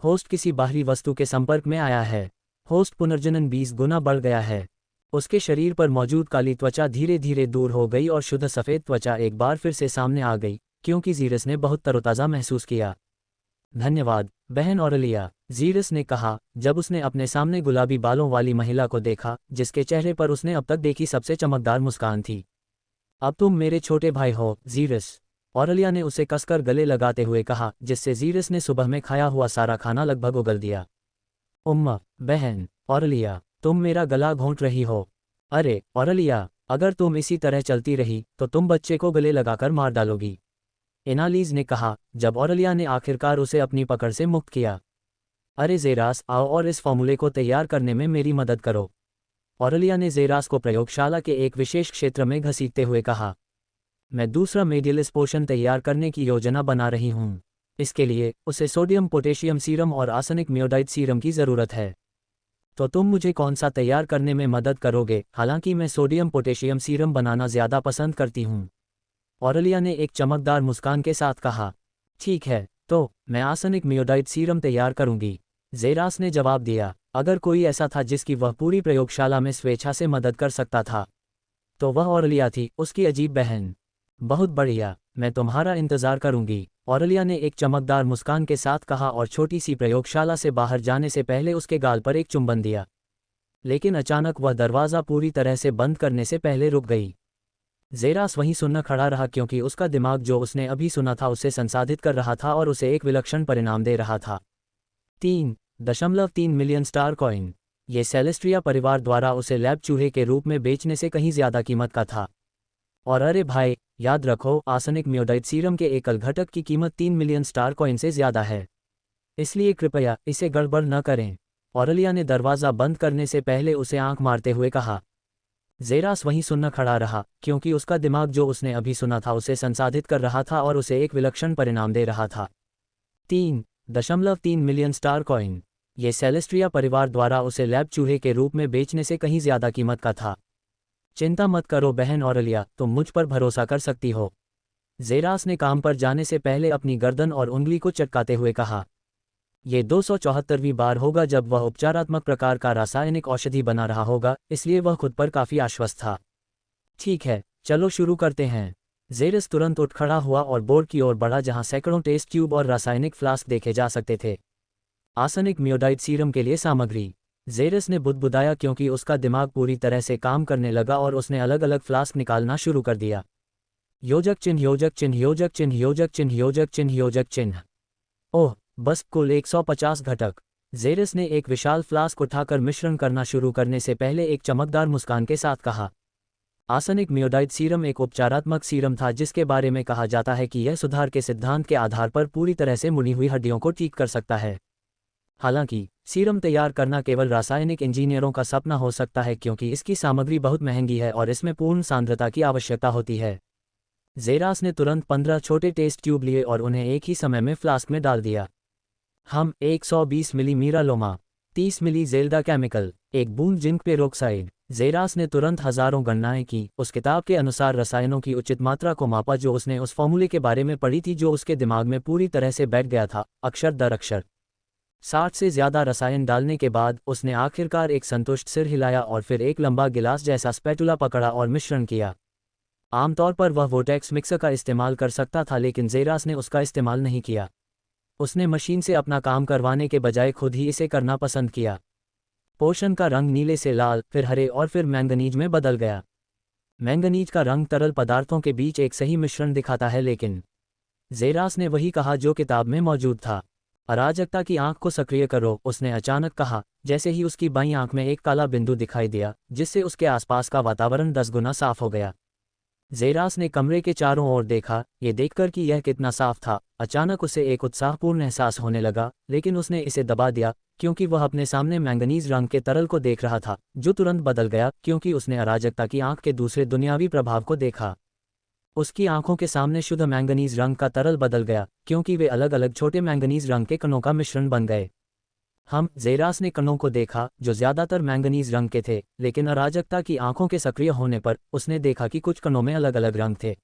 Speaker 1: होस्ट किसी बाहरी वस्तु के संपर्क में आया है। होस्ट पुनर्जनन 20 गुना बढ़ गया है। उसके शरीर पर मौजूद काली त्वचा धीरे धीरे दूर हो गई और शुद्ध सफ़ेद त्वचा एक बार फिर से सामने आ गई, क्योंकि जीरस ने बहुत तरोताज़ा महसूस किया। धन्यवाद बहन ऑरेलिया, जीरस ने कहा जब उसने अपने सामने गुलाबी बालों वाली महिला को देखा, जिसके चेहरे पर उसने अब तक देखी सबसे चमकदार मुस्कान थी। अब तुम मेरे छोटे भाई हो, जीरस, ऑरेलिया ने उसे कसकर गले लगाते हुए कहा, जिससे जीरस ने सुबह में खाया हुआ सारा खाना लगभग उगल दिया। उम्मा, बहन, ऑरेलिया, तुम मेरा गला घोंट रही हो। अरे ऑरेलिया, अगर तुम इसी तरह चलती रही तो तुम बच्चे को गले लगाकर मार डालोगी, एनालीज ने कहा, जब ऑरेलिया ने आखिरकार उसे अपनी पकड़ से मुक्त किया। अरे जेरास, आओ और इस फॉर्मूले को तैयार करने में मेरी मदद करो, ऑरेलिया ने जेरास को प्रयोगशाला के एक विशेष क्षेत्र में घसीटते हुए कहा। मैं दूसरा मेडियलिस पोशन तैयार करने की योजना बना रही हूँ। इसके लिए उसे सोडियम पोटेशियम सीरम और आर्सेनिक म्योडाइड सीरम की ज़रूरत है। तो तुम मुझे कौन सा तैयार करने में मदद करोगे? हालांकि मैं सोडियम पोटेशियम सीरम बनाना ज़्यादा पसंद करती हूँ, ऑरेलिया ने एक चमकदार मुस्कान के साथ कहा। ठीक है, तो मैं आर्सेनिक म्योडाइड सीरम तैयार करूंगी, जेरास ने जवाब दिया। अगर कोई ऐसा था जिसकी वह पूरी प्रयोगशाला में स्वेच्छा से मदद कर सकता था, तो वह ऑरेलिया थी, उसकी अजीब बहन। बहुत बढ़िया, मैं तुम्हारा इंतज़ार करूंगी, ऑरेलिया ने एक चमकदार मुस्कान के साथ कहा और छोटी सी प्रयोगशाला से बाहर जाने से पहले उसके गाल पर एक चुंबन दिया। लेकिन अचानक वह दरवाज़ा पूरी तरह से बंद करने से पहले रुक गई। जेरास वहीं सुनना खड़ा रहा, क्योंकि उसका दिमाग जो उसने अभी सुना था उसे संसाधित कर रहा था और उसे एक विलक्षण परिणाम दे रहा था। 3.3 मिलियन स्टार कॉइन, ये सेलेस्ट्रिया परिवार द्वारा उसे लैब चूहे के रूप में बेचने से कहीं ज़्यादा कीमत का था। और अरे भाई, याद रखो, आर्सेनिक म्योडाइड सीरम के एकल घटक की कीमत 3 मिलियन स्टार कॉइन से ज़्यादा है, इसलिए कृपया इसे गड़बड़ न करें, ऑरेलिया ने दरवाज़ा बंद करने से पहले उसे आंख मारते हुए कहा। जेरास वहीं सुनना खड़ा रहा, क्योंकि उसका दिमाग जो उसने अभी सुना था उसे संसाधित कर रहा था और उसे एक विलक्षण परिणाम दे रहा था। 3.3 मिलियन स्टार कॉइन। ये सेलेस्ट्रिया परिवार द्वारा उसे लैब चूहे के रूप में बेचने से कहीं ज्यादा कीमत का था। चिंता मत करो बहन ऑरेलिया, तुम मुझ पर भरोसा कर सकती हो। जेरास ने काम पर जाने से पहले अपनी गर्दन और उंगली को चटकाते हुए कहा। ये 274वीं बार होगा जब वह उपचारात्मक प्रकार का रासायनिक औषधि बना रहा होगा, इसलिए वह खुद पर काफी आश्वस्त था। ठीक है, चलो शुरू करते हैं। जेरस तुरंत उठ खड़ा हुआ और बोर्ड की ओर बढ़ा जहां सैकड़ों टेस्ट ट्यूब और रासायनिक फ्लास्क देखे जा सकते थे। आर्सेनिक म्योडाइड सीरम के लिए सामग्री। जेरस ने बुदबुदाया क्योंकि उसका दिमाग पूरी तरह से काम करने लगा और उसने अलग अलग फ्लास्क निकालना शुरू कर दिया। योजक चिन्ह योजक चिन्ह योजक चिन्ह योजक चिन्ह योजक चिन्ह योजक चिन्ह। ओह, बस कुल 150 घटक। जेरस ने एक विशाल फ्लास्क उठाकर मिश्रण करना शुरू करने से पहले एक चमकदार मुस्कान के साथ कहा। आर्सेनिक म्योडाइड सीरम एक उपचारात्मक सीरम था जिसके बारे में कहा जाता है कि यह सुधार के सिद्धांत के आधार पर पूरी तरह से मुड़ी हुई हड्डियों को ठीक कर सकता है। हालांकि सीरम तैयार करना केवल रासायनिक इंजीनियरों का सपना हो सकता है क्योंकि इसकी सामग्री बहुत महंगी है और इसमें पूर्ण सांद्रता की आवश्यकता होती है। जेरास ने तुरंत 15 छोटे टेस्ट ट्यूब लिए और उन्हें एक ही समय में फ्लास्क में डाल दिया। हम 120 मिली मीरालोमा, 30 मिली जेल्डा केमिकल, एक बूंद जिंक पेरोक्साइड। जेरास ने तुरंत हजारों गणनाएं की, उस किताब के अनुसार रसायनों की उचित मात्रा को मापा जो उसने उस फॉर्मूले के बारे में पढ़ी थी जो उसके दिमाग में पूरी तरह से बैठ गया था, अक्षर दर अक्षर। 60 से ज्यादा रसायन डालने के बाद उसने आखिरकार एक संतुष्ट सिर हिलाया और फिर एक लंबा गिलास जैसा स्पैटुला पकड़ा और मिश्रण किया। आमतौर पर वह वोटेक्स मिक्सर का इस्तेमाल कर सकता था लेकिन जेरास ने उसका इस्तेमाल नहीं किया। उसने मशीन से अपना काम करवाने के बजाय खुद ही इसे करना पसंद किया। पोषण का रंग नीले से लाल, फिर हरे और फिर मैंगनीज में बदल गया। मैंगनीज का रंग तरल पदार्थों के बीच एक सही मिश्रण दिखाता है लेकिन जेरास ने वही कहा जो किताब में मौजूद था। अराजकता की आंख को सक्रिय करो, उसने अचानक कहा, जैसे ही उसकी बाईं आंख में एक काला बिंदु दिखाई दिया जिससे उसके आसपास का वातावरण 10 गुना साफ हो गया। जेरास ने कमरे के चारों ओर देखा, ये देखकर कि यह कितना साफ था। अचानक उसे एक उत्साहपूर्ण एहसास होने लगा, लेकिन उसने इसे दबा दिया क्योंकि वह अपने सामने मैंगनीज रंग के तरल को देख रहा था जो तुरंत बदल गया क्योंकि उसने अराजकता की आंख के दूसरे दुनियावी प्रभाव को देखा। उसकी आंखों के सामने शुद्ध मैंगनीज रंग का तरल बदल गया क्योंकि वे अलग अलग छोटे मैंगनीज रंग के कणों का मिश्रण बन गए। जेरास ने कणों को देखा जो ज्यादातर मैंगनीज रंग के थे, लेकिन अराजकता की आंखों के सक्रिय होने पर उसने देखा कि कुछ कणों में अलग अलग रंग थे।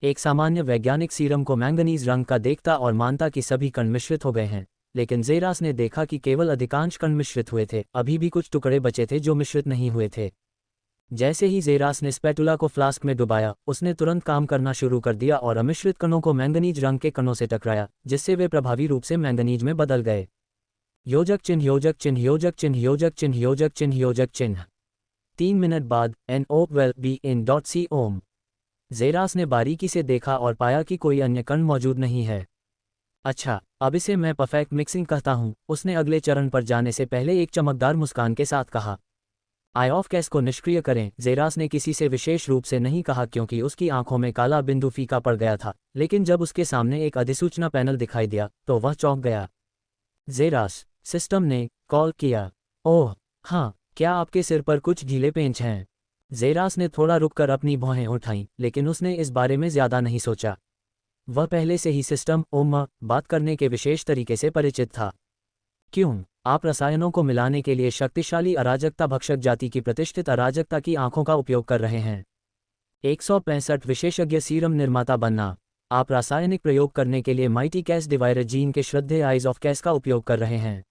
Speaker 1: एक सामान्य वैज्ञानिक सीरम को मैंगनीज रंग का देखता और मानता कि सभी कण मिश्रित हो गए हैं, लेकिन जेरास ने देखा कि केवल अधिकांश कण मिश्रित हुए थे, अभी भी कुछ टुकड़े बचे थे जो मिश्रित नहीं हुए थे। जैसे ही जेरास ने स्पैटुला को फ्लास्क में डुबाया, उसने तुरंत काम करना शुरू कर दिया और अमिश्रित कणों को मैंगनीज रंग के कणों से टकराया, जिससे वे प्रभावी रूप से मैंगनीज में बदल गए। योजक चिन्ह योजक चिन्ह योजक चिन्ह योजक चिन्ह योजक चिन्ह योजक चिन्ह। 3 मिनट बाद NOVELBE.C ओम। जेरास ने बारीकी से देखा और पाया कि कोई अन्य कण मौजूद नहीं है। अच्छा, अब इसे मैं परफेक्ट मिक्सिंग कहता हूं, उसने अगले चरण पर जाने से पहले एक चमकदार मुस्कान के साथ कहा। आई ऑफ कैश को निष्क्रिय करें। जेरास ने किसी से विशेष रूप से नहीं कहा क्योंकि उसकी आंखों में काला बिंदु फीका पड़ गया था, लेकिन जब उसके सामने एक अधिसूचना पैनल दिखाई दिया तो वह चौंक गया। जेरास, सिस्टम ने कॉल किया। ओह हाँ, क्या आपके सिर पर कुछ ढीले पेंच हैं? जेरास ने थोड़ा रुककर अपनी भौहें उठाईं, लेकिन उसने इस बारे में ज्यादा नहीं सोचा। वह पहले से ही सिस्टम बात करने के विशेष तरीके से परिचित था। क्यों, आप रसायनों को मिलाने के लिए शक्तिशाली अराजकता भक्षक जाति की प्रतिष्ठित अराजकता की आंखों का उपयोग कर रहे हैं? 165 विशेषज्ञ सीरम निर्माता बनना। आप रासायनिक प्रयोग करने के लिए माइटी कैस डिवायरर जीन के श्रद्धेय आइज ऑफ कैस का उपयोग कर रहे हैं।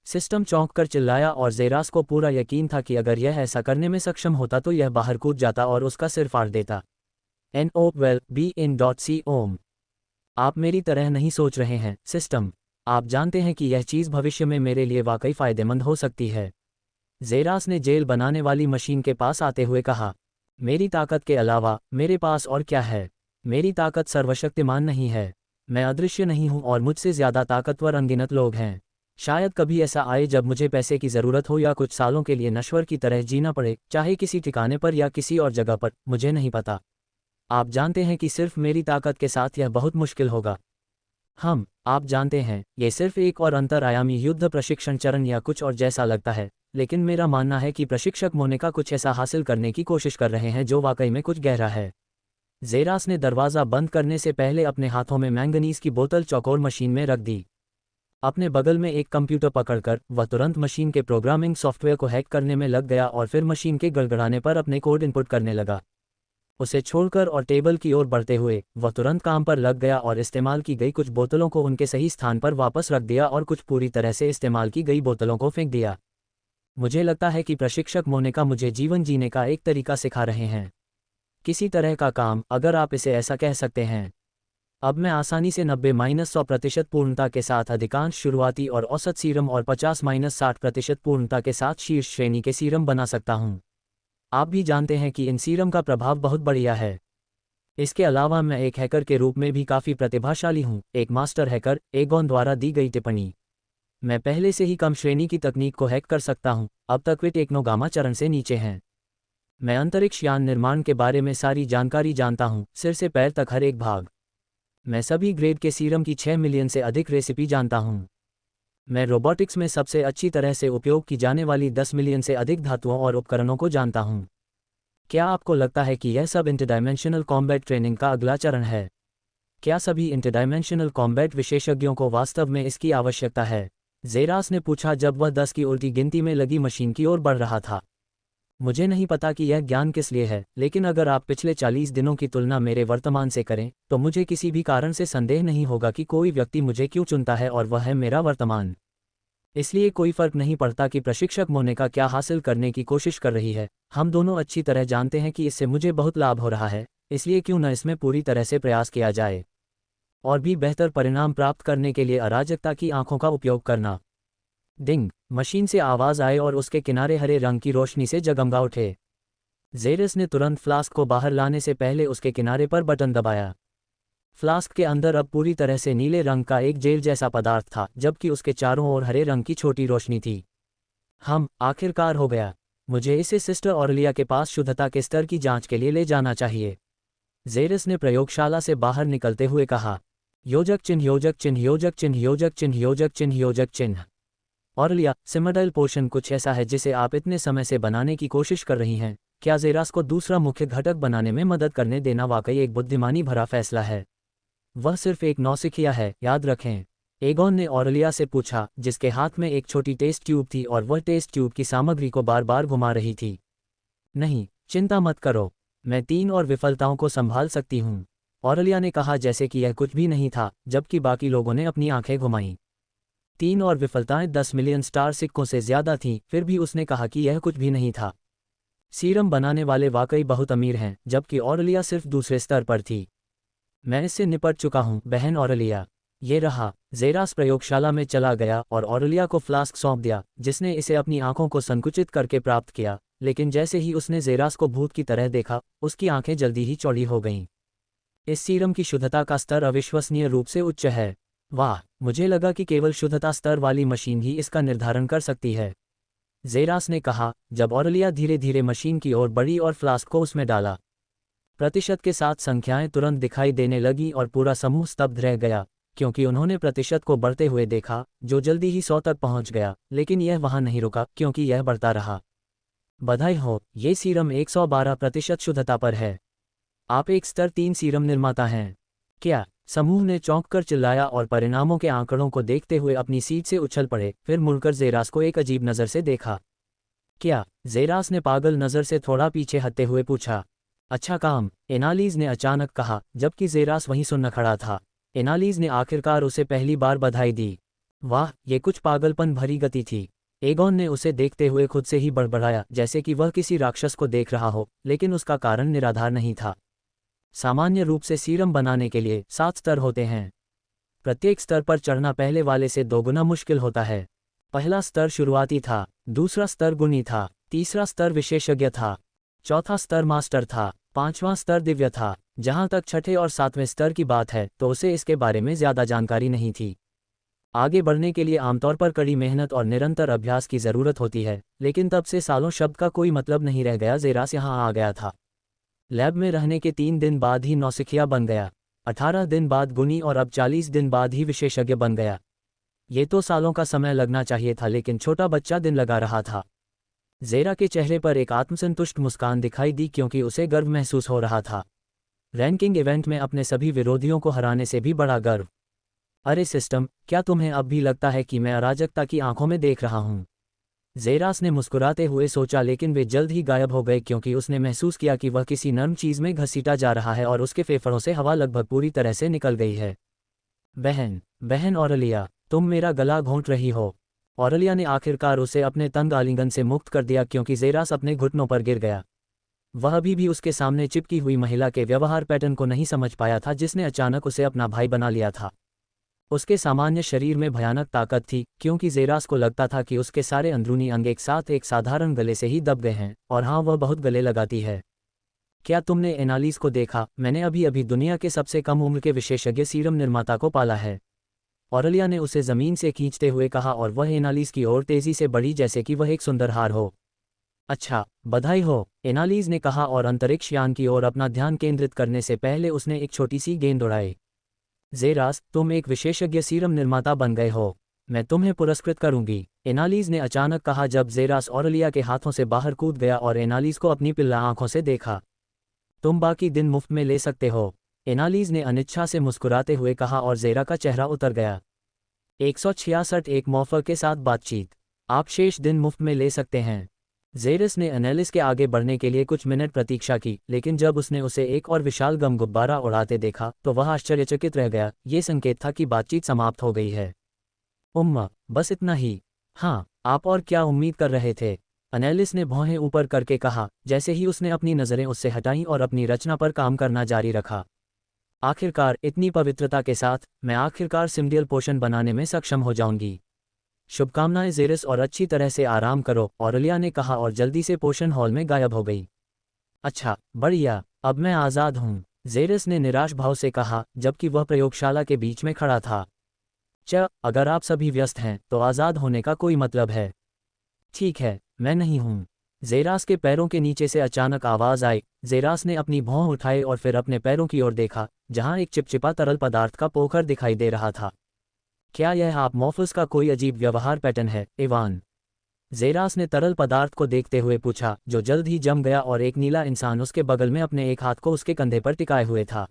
Speaker 1: सिस्टम चौंक कर चिल्लाया और जेरास को पूरा यकीन था कि अगर यह ऐसा करने में सक्षम होता तो यह बाहर कूद जाता और उसका सिर फाड़ देता। NOVELBE.C ओम। आप मेरी तरह नहीं सोच रहे हैं, सिस्टम। आप जानते हैं कि यह चीज़ भविष्य में मेरे लिए वाकई फ़ायदेमंद हो सकती है। जेरास ने जेल बनाने वाली मशीन के पास आते हुए कहा। मेरी ताकत के अलावा मेरे पास और क्या है? मेरी ताकत सर्वशक्तिमान नहीं है। मैं अदृश्य नहीं हूं और मुझसे ज़्यादा ताकतवर अनगिनत लोग हैं। शायद कभी ऐसा आए जब मुझे पैसे की ज़रूरत हो या कुछ सालों के लिए नश्वर की तरह जीना पड़े, चाहे किसी ठिकाने पर या किसी और जगह पर, मुझे नहीं पता। आप जानते हैं कि सिर्फ मेरी ताकत के साथ यह बहुत मुश्किल होगा। आप जानते हैं, ये सिर्फ एक और अंतरआयामी युद्ध प्रशिक्षण चरण या कुछ और जैसा लगता है, लेकिन मेरा मानना है कि प्रशिक्षक मोनिका कुछ ऐसा हासिल करने की कोशिश कर रहे हैं जो वाकई में कुछ गहरा है। जेरास ने दरवाज़ा बंद करने से पहले अपने हाथों में मैंगनीज की बोतल चौकोर मशीन में रख दी। अपने बगल में एक कंप्यूटर पकड़कर वह तुरंत मशीन के प्रोग्रामिंग सॉफ्टवेयर को हैक करने में लग गया और फिर मशीन के गड़गड़ाने पर अपने कोड इनपुट करने लगा। उसे छोड़कर और टेबल की ओर बढ़ते हुए वह तुरंत काम पर लग गया और इस्तेमाल की गई कुछ बोतलों को उनके सही स्थान पर वापस रख दिया और कुछ पूरी तरह से इस्तेमाल की गई बोतलों को फेंक दिया। मुझे लगता है कि प्रशिक्षक मोनिका मुझे जीवन जीने का एक तरीका सिखा रहे हैं, किसी तरह का काम, अगर आप इसे ऐसा कह सकते हैं। अब मैं आसानी से 90-100% पूर्णता के साथ अधिकांश शुरुआती और औसत सीरम और 50-60% पूर्णता के साथ शीर्ष श्रेणी के सीरम बना सकता हूं। आप भी जानते हैं कि इन सीरम का प्रभाव बहुत बढ़िया है। इसके अलावा मैं एक हैकर के रूप में भी काफ़ी प्रतिभाशाली हूं। एक मास्टर हैकर, एगोन द्वारा दी गई टिप्पणी। मैं पहले से ही कम श्रेणी की तकनीक को हैक कर सकता हूं। अब तक वे टेक्नोगामा चरण से नीचे हैं। मैं अंतरिक्ष यान निर्माण के बारे में सारी जानकारी जानता हूं, सिर से पैर तक हर एक भाग। मैं सभी ग्रेड के सीरम की 6 मिलियन से अधिक रेसिपी जानता हूं। मैं रोबोटिक्स में सबसे अच्छी तरह से उपयोग की जाने वाली 10 मिलियन से अधिक धातुओं और उपकरणों को जानता हूं। क्या आपको लगता है कि यह सब इंटरडायमेंशनल कॉम्बैट ट्रेनिंग का अगला चरण है? क्या सभी इंटरडायमेंशनल कॉम्बैट विशेषज्ञों को वास्तव में इसकी आवश्यकता है? जेरास ने पूछा जब वह 10 की उल्टी गिनती में लगी मशीन की ओर बढ़ रहा था। मुझे नहीं पता कि यह ज्ञान किस लिए है, लेकिन अगर आप पिछले 40 दिनों की तुलना मेरे वर्तमान से करें, तो मुझे किसी भी कारण से संदेह नहीं होगा कि कोई व्यक्ति मुझे क्यों चुनता है और वह है मेरा वर्तमान। इसलिए कोई फर्क नहीं पड़ता कि प्रशिक्षक मोनिका क्या हासिल करने की कोशिश कर रही है। हम दोनों अच्छी तरह जानते हैं कि इससे मुझे बहुत लाभ हो रहा है, इसलिए क्यों न इसमें पूरी तरह से प्रयास किया जाए और भी बेहतर परिणाम प्राप्त करने के लिए अराजकता की आंखों का उपयोग करना। डिंग, मशीन से आवाज आए और उसके किनारे हरे रंग की रोशनी से जगमगा उठे। जेरस ने तुरंत फ्लास्क को बाहर लाने से पहले उसके किनारे पर बटन दबाया। फ्लास्क के अंदर अब पूरी तरह से नीले रंग का एक जेल जैसा पदार्थ था, जबकि उसके चारों ओर हरे रंग की छोटी रोशनी थी। आखिरकार हो गया। मुझे इसे सिस्टर ऑरलिया के पास शुद्धता के स्तर की जांच के लिए ले जाना चाहिए। जेरस ने प्रयोगशाला से बाहर निकलते हुए कहा। योजक चिन्ह, योजक चिन्ह, योजक चिन्ह, योजक चिन्ह, योजक चिन्ह, योजक चिन्ह। ऑरलिया, सिमडाइल पोशन कुछ ऐसा है जिसे आप इतने समय से बनाने की कोशिश कर रही हैं। क्या जेरास को दूसरा मुख्य घटक बनाने में मदद करने देना वाकई एक बुद्धिमानी भरा फैसला है? वह सिर्फ एक नौसिखिया है, याद रखें। एगोन ने ऑरलिया से पूछा, जिसके हाथ में एक छोटी टेस्ट ट्यूब थी और वह टेस्ट ट्यूब की सामग्री को बार बार घुमा रही थी। नहीं, चिंता मत करो, मैं 3 और विफलताओं को संभाल सकती हूँ, ऑरलिया ने कहा जैसे कि यह कुछ भी नहीं था, जबकि बाकी लोगों ने अपनी आंखें घुमाईं। 3 और विफलताएं 10 मिलियन स्टार सिक्कों से ज्यादा थीं, फिर भी उसने कहा कि यह कुछ भी नहीं था। सीरम बनाने वाले वाकई बहुत अमीर हैं, जबकि ऑरलिया सिर्फ दूसरे स्तर पर थी। मैं इससे निपट चुका हूँ, बहन ऑरलिया। ये रहा। जेरास प्रयोगशाला में चला गया और ऑरलिया को फ्लास्क सौंप दिया, जिसने इसे अपनी आंखों को संकुचित करके प्राप्त किया। लेकिन जैसे ही उसने जेरास को भूत की तरह देखा, उसकी आंखें जल्दी ही चौड़ी हो गईं। इस सीरम की शुद्धता का स्तर अविश्वसनीय रूप से उच्च है। वाह, मुझे लगा कि केवल शुद्धता स्तर वाली मशीन ही इसका निर्धारण कर सकती है, जेरास ने कहा, जब ऑरलिया धीरे धीरे मशीन की ओर बढ़ी और फ्लास्क को उसमें डाला। प्रतिशत के साथ संख्याएं तुरंत दिखाई देने लगी और पूरा समूह स्तब्ध रह गया, क्योंकि उन्होंने प्रतिशत को बढ़ते हुए देखा, जो जल्दी ही 100 तक पहुंच गया। लेकिन यह वहां नहीं रुका, क्योंकि यह बढ़ता रहा। बधाई हो, ये सीरम 112% शुद्धता पर है। आप एक स्तर 3 सीरम निर्माता हैं। क्या? समूह ने चौंककर चिल्लाया और परिणामों के आंकड़ों को देखते हुए अपनी सीट से उछल पड़े, फिर मुड़कर जेरास को एक अजीब नज़र से देखा। क्या? जेरास ने पागल नज़र से थोड़ा पीछे हटते हुए पूछा। अच्छा काम, एनालीज ने अचानक कहा, जबकि जेरास वहीं सुन्न खड़ा था। एनालीज ने आखिरकार उसे पहली बार बधाई दी। वाह, ये कुछ पागलपन भरी गति थी। एगोन ने उसे देखते हुए खुद से ही बड़बड़ाया, जैसे कि वह किसी राक्षस को देख रहा हो, लेकिन उसका कारण निराधार नहीं था। सामान्य रूप से सीरम बनाने के लिए 7 स्तर होते हैं। प्रत्येक स्तर पर चढ़ना पहले वाले से 2 गुना मुश्किल होता है। पहला स्तर शुरुआती था, दूसरा स्तर गुणी था, तीसरा स्तर विशेषज्ञ था, चौथा स्तर मास्टर था, 5वां स्तर दिव्य था। जहां तक छठे और 7वें स्तर की बात है, तो उसे इसके बारे में ज्यादा जानकारी नहीं थी। आगे बढ़ने के लिए आमतौर पर कड़ी मेहनत और निरंतर अभ्यास की जरूरत होती है, लेकिन तब से सालों शब्द का कोई मतलब नहीं रह गया। जेरास यहां आ गया था। लैब में रहने के 3 दिन बाद ही नौसिखिया बन गया। 18 दिन बाद गुनी और अब 40 दिन बाद ही विशेषज्ञ बन गया। ये तो सालों का समय लगना चाहिए था, लेकिन छोटा बच्चा दिन लगा रहा था। ज़ेरा के चेहरे पर एक आत्मसंतुष्ट मुस्कान दिखाई दी क्योंकि उसे गर्व महसूस हो रहा था। रैंकिंग इवेंट में अपने सभी विरोधियों को हराने से भी बड़ा गर्व। अरे सिस्टम, क्या तुम्हें अब भी लगता है कि मैं अराजकता की आंखों में देख रहा हूं? ज़ेरास ने मुस्कुराते हुए सोचा, लेकिन वे जल्द ही गायब हो गए क्योंकि उसने महसूस किया कि वह किसी नर्म चीज़ में घसीटा जा रहा है और उसके फेफड़ों से हवा लगभग पूरी तरह से निकल गई है। बहन ऑरेलिया, तुम मेरा गला घोंट रही हो। ऑरेलिया ने आखिरकार उसे अपने तंग आलिंगन से मुक्त कर दिया क्योंकि ज़ेरास अपने घुटनों पर गिर गया। वह अभी भी उसके सामने चिपकी हुई महिला के व्यवहार पैटर्न को नहीं समझ पाया था जिसने अचानक उसे अपना भाई बना लिया था। उसके सामान्य शरीर में भयानक ताकत थी क्योंकि ज़ेरास को लगता था कि उसके सारे अंदरूनी अंग एक साथ एक साधारण गले से ही दब गए हैं, और हाँ, वह बहुत गले लगाती है। क्या तुमने एनालिस को देखा? मैंने अभी अभी दुनिया के सबसे कम उम्र के विशेषज्ञ सीरम निर्माता को पाला है। ऑरेलिया ने उसे ज़मीन से खींचते हुए कहा और वह एनालिस की ओर तेज़ी से बढ़ी जैसे कि वह एक सुंदर हार हो। अच्छा, बधाई हो, एनालिस ने कहा और अंतरिक्ष यान की ओर अपना ध्यान केंद्रित करने से पहले उसने एक छोटी सी गेंद उड़ाई। ज़ेरास, तुम एक विशेषज्ञ सीरम निर्माता बन गए हो। मैं तुम्हें पुरस्कृत करूंगी, एनालिस ने अचानक कहा जब ज़ेरास ऑरेलिया के हाथों से बाहर कूद गया और एनालिस को अपनी पिल्ला आंखों से देखा। तुम बाकी दिन मुफ्त में ले सकते हो, एनालिस ने अनिच्छा से मुस्कुराते हुए कहा और ज़ेरा का चेहरा उतर गया। 166 एक मौफर के साथ बातचीत। आप शेष दिन मुफ्त में ले सकते हैं। ज़ेरस ने एनालिस के आगे बढ़ने के लिए कुछ मिनट प्रतीक्षा की, लेकिन जब उसने उसे एक और विशाल गम गुब्बारा उड़ाते देखा तो वह आश्चर्यचकित रह गया। ये संकेत था कि बातचीत समाप्त हो गई है। बस इतना ही? हाँ, आप और क्या उम्मीद कर रहे थे? एनालिस ने भौहें ऊपर करके कहा, जैसे ही उसने अपनी नज़रें उससे हटाईं और अपनी रचना पर काम करना जारी रखा। आखिरकार, इतनी पवित्रता के साथ, मैं आखिरकार सिमडियल पोषण बनाने में सक्षम हो जाऊंगी। शुभकामनाएं ज़ेरस, और अच्छी तरह से आराम करो, ऑरेलिया ने कहा और जल्दी से पोषण हॉल में गायब हो गई। अच्छा, बढ़िया, अब मैं आज़ाद हूँ, ज़ेरस ने निराश भाव से कहा जबकि वह प्रयोगशाला के बीच में खड़ा था। अगर आप सभी व्यस्त हैं तो आज़ाद होने का कोई मतलब है? ठीक है, मैं नहीं हूँ। ज़ेरास के पैरों के नीचे से अचानक आवाज़ आई। ज़ेरास ने अपनी भौं उठाई और फिर अपने पैरों की ओर देखा, जहाँ एक चिपचिपा तरल पदार्थ का पोखर दिखाई दे रहा था। क्या यह आप मॉफल्स का कोई अजीब व्यवहार पैटर्न है, इवान? ज़ेरास ने तरल पदार्थ को देखते हुए पूछा, जो जल्द ही जम गया और एक नीला इंसान उसके बगल में अपने एक हाथ को उसके कंधे पर टिकाए हुए था।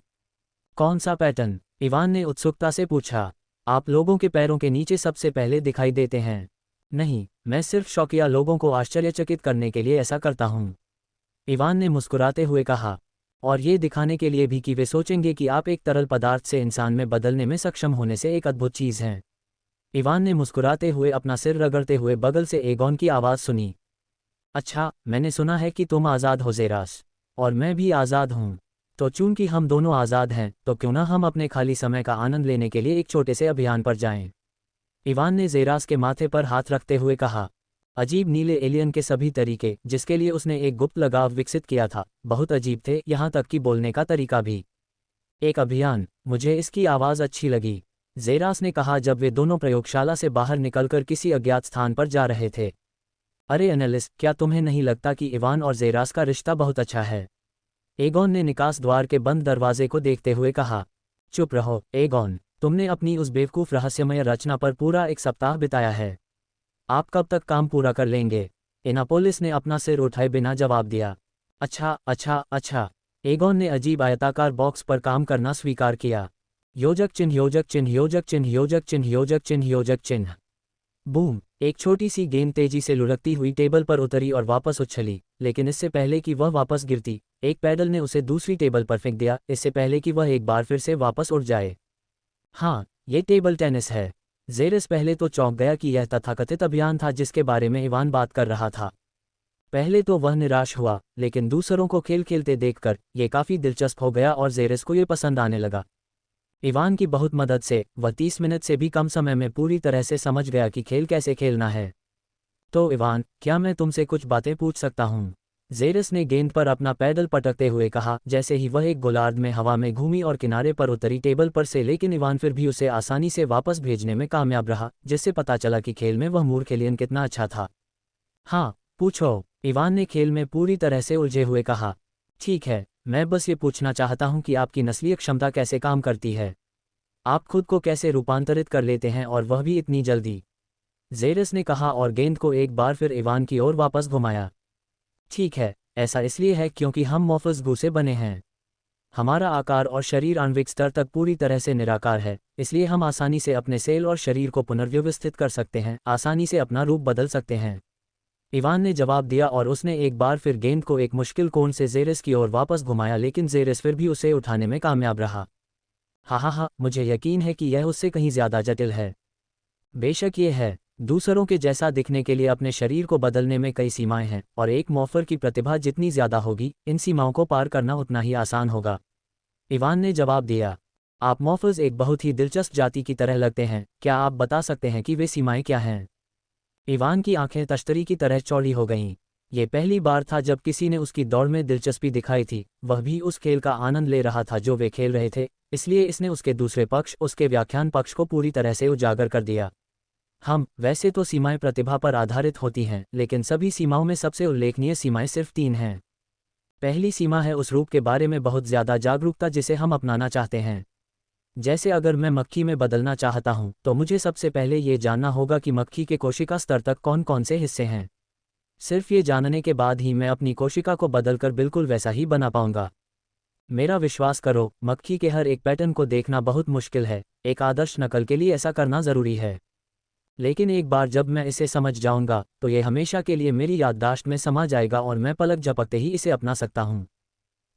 Speaker 1: कौन सा पैटर्न? इवान ने उत्सुकता से पूछा। आप लोगों के पैरों के नीचे सबसे पहले दिखाई देते हैं। नहीं, मैं सिर्फ शौकिया लोगों को आश्चर्यचकित करने के लिए ऐसा करता हूँ, इवान ने मुस्कुराते हुए कहा, और ये दिखाने के लिए भी कि वे सोचेंगे कि आप एक तरल पदार्थ से इंसान में बदलने में सक्षम होने से एक अद्भुत चीज़ हैं। इवान ने मुस्कुराते हुए अपना सिर रगड़ते हुए बगल से एगॉन की आवाज़ सुनी। अच्छा, मैंने सुना है कि तुम आज़ाद हो ज़ेरास, और मैं भी आज़ाद हूँ। तो चूंकि हम दोनों आज़ाद हैं, तो क्यों ना हम अपने खाली समय का आनंद लेने के लिए एक छोटे से अभियान पर जाएं? इवान ने ज़ेरास के माथे पर हाथ रखते हुए कहा। अजीब नीले एलियन के सभी तरीके जिसके लिए उसने एक गुप्त लगाव विकसित किया था, बहुत अजीब थे, यहाँ तक कि बोलने का तरीका भी। एक अभियान, मुझे इसकी आवाज़ अच्छी लगी, ज़ेरास ने कहा जब वे दोनों प्रयोगशाला से बाहर निकलकर किसी अज्ञात स्थान पर जा रहे थे। अरे एनालिस, क्या तुम्हें नहीं लगता कि इवान और ज़ेरास का रिश्ता बहुत अच्छा है? एगॉन ने निकास द्वार के बंद दरवाजे को देखते हुए कहा। चुप रहो, एगॉन, तुमने अपनी उस बेवकूफ़ रहस्यमय रचना पर पूरा एक सप्ताह बिताया है। आप कब तक काम पूरा कर लेंगे? एनापोलिस ने अपना सिर उठाए बिना जवाब दिया। अच्छा, एगॉन ने अजीब आयताकार बॉक्स पर काम करना स्वीकार किया। योजक चिन्ह, योजक चिन्ह, योजक चिन्ह, योजक चिन्ह, योजक चिन्ह, योजक चिन्ह। बूम! एक छोटी सी गेंद तेजी से लुढ़कती हुई टेबल पर उतरी और वापस उछली, लेकिन इससे पहले कि वह वापस गिरती, एक पैडल ने उसे दूसरी टेबल पर फेंक दिया, इससे पहले कि वह एक बार फिर से वापस उड़ जाए। हाँ, ये टेबल टेनिस है। ज़ेरस पहले तो चौंक गया कि यह तथाकथित अभियान था जिसके बारे में इवान बात कर रहा था। पहले तो वह निराश हुआ, लेकिन दूसरों को खेल खेलते देखकर यह काफ़ी दिलचस्प हो गया और ज़ेरस को ये पसंद आने लगा। इवान की बहुत मदद से वह 30 मिनट से भी कम समय में पूरी तरह से समझ गया कि खेल कैसे खेलना है। तो इवान, क्या मैं तुमसे कुछ बातें पूछ सकता हूँ? ज़ेरस ने गेंद पर अपना पैडल पटकते हुए कहा, जैसे ही वह एक गोलार्ध में हवा में घूमी और किनारे पर उतरी टेबल पर से, लेकिन इवान फिर भी उसे आसानी से वापस भेजने में कामयाब रहा, जिससे पता चला कि खेल में वह मूर्ख एलियन कितना अच्छा था। हाँ, पूछो, इवान ने खेल में पूरी तरह से उलझे हुए कहा। ठीक है, मैं बस ये पूछना चाहता हूँ कि आपकी नस्लीय क्षमता कैसे काम करती है। आप खुद को कैसे रूपांतरित कर लेते हैं और वह भी इतनी जल्दी। जेरस ने कहा और गेंद को एक बार फिर इवान की ओर वापस घुमाया। ठीक है, ऐसा इसलिए है क्योंकि हम मॉर्फस गू से बने हैं। हमारा आकार और शरीर आणविक स्तर तक पूरी तरह से निराकार है, इसलिए हम आसानी से अपने सेल और शरीर को पुनर्व्यवस्थित कर सकते हैं, आसानी से अपना रूप बदल सकते हैं। इवान ने जवाब दिया और उसने एक बार फिर गेंद को एक मुश्किल कोण से जेरस की ओर वापस घुमाया, लेकिन जेरस फिर भी उसे उठाने में कामयाब रहा। हाँ, मुझे यकीन है कि यह उससे कहीं ज़्यादा जटिल है। बेशक ये है। दूसरों के जैसा दिखने के लिए अपने शरीर को बदलने में कई सीमाएं हैं, और एक मॉर्फर की प्रतिभा जितनी ज़्यादा होगी, इन सीमाओं को पार करना उतना ही आसान होगा। इवान ने जवाब दिया। आप मॉर्फर्स एक बहुत ही दिलचस्प जाति की तरह लगते हैं, क्या आप बता सकते हैं कि वे सीमाएं क्या हैं? इवान की आंखें तश्तरी की तरह चौड़ी हो गईं। ये पहली बार था जब किसी ने उसकी दौड़ में दिलचस्पी दिखाई थी, वह भी उस खेल का आनंद ले रहा था जो वे खेल रहे थे, इसलिए इसने उसके दूसरे पक्ष, उसके व्याख्यान पक्ष को पूरी तरह से उजागर कर दिया। वैसे तो सीमाएं प्रतिभा पर आधारित होती हैं, लेकिन सभी सीमाओं में सबसे उल्लेखनीय सीमाएं सिर्फ 3 हैं। पहली सीमा है उस रूप के बारे में बहुत ज़्यादा जागरूकता जिसे हम अपनाना चाहते हैं। जैसे अगर मैं मक्खी में बदलना चाहता हूं, तो मुझे सबसे पहले ये जानना होगा कि मक्खी के कोशिका स्तर तक कौन कौन से हिस्से हैं। सिर्फ ये जानने के बाद ही मैं अपनी कोशिका को बदलकर बिल्कुल वैसा ही बना पाऊंगा। मेरा विश्वास करो, मक्खी के हर एक पैटर्न को देखना बहुत मुश्किल है, एक आदर्श नकल के लिए ऐसा करना ज़रूरी है। लेकिन एक बार जब मैं इसे समझ जाऊंगा, तो ये हमेशा के लिए मेरी याददाश्त में समा जाएगा और मैं पलक झपकते ही इसे अपना सकता हूँ।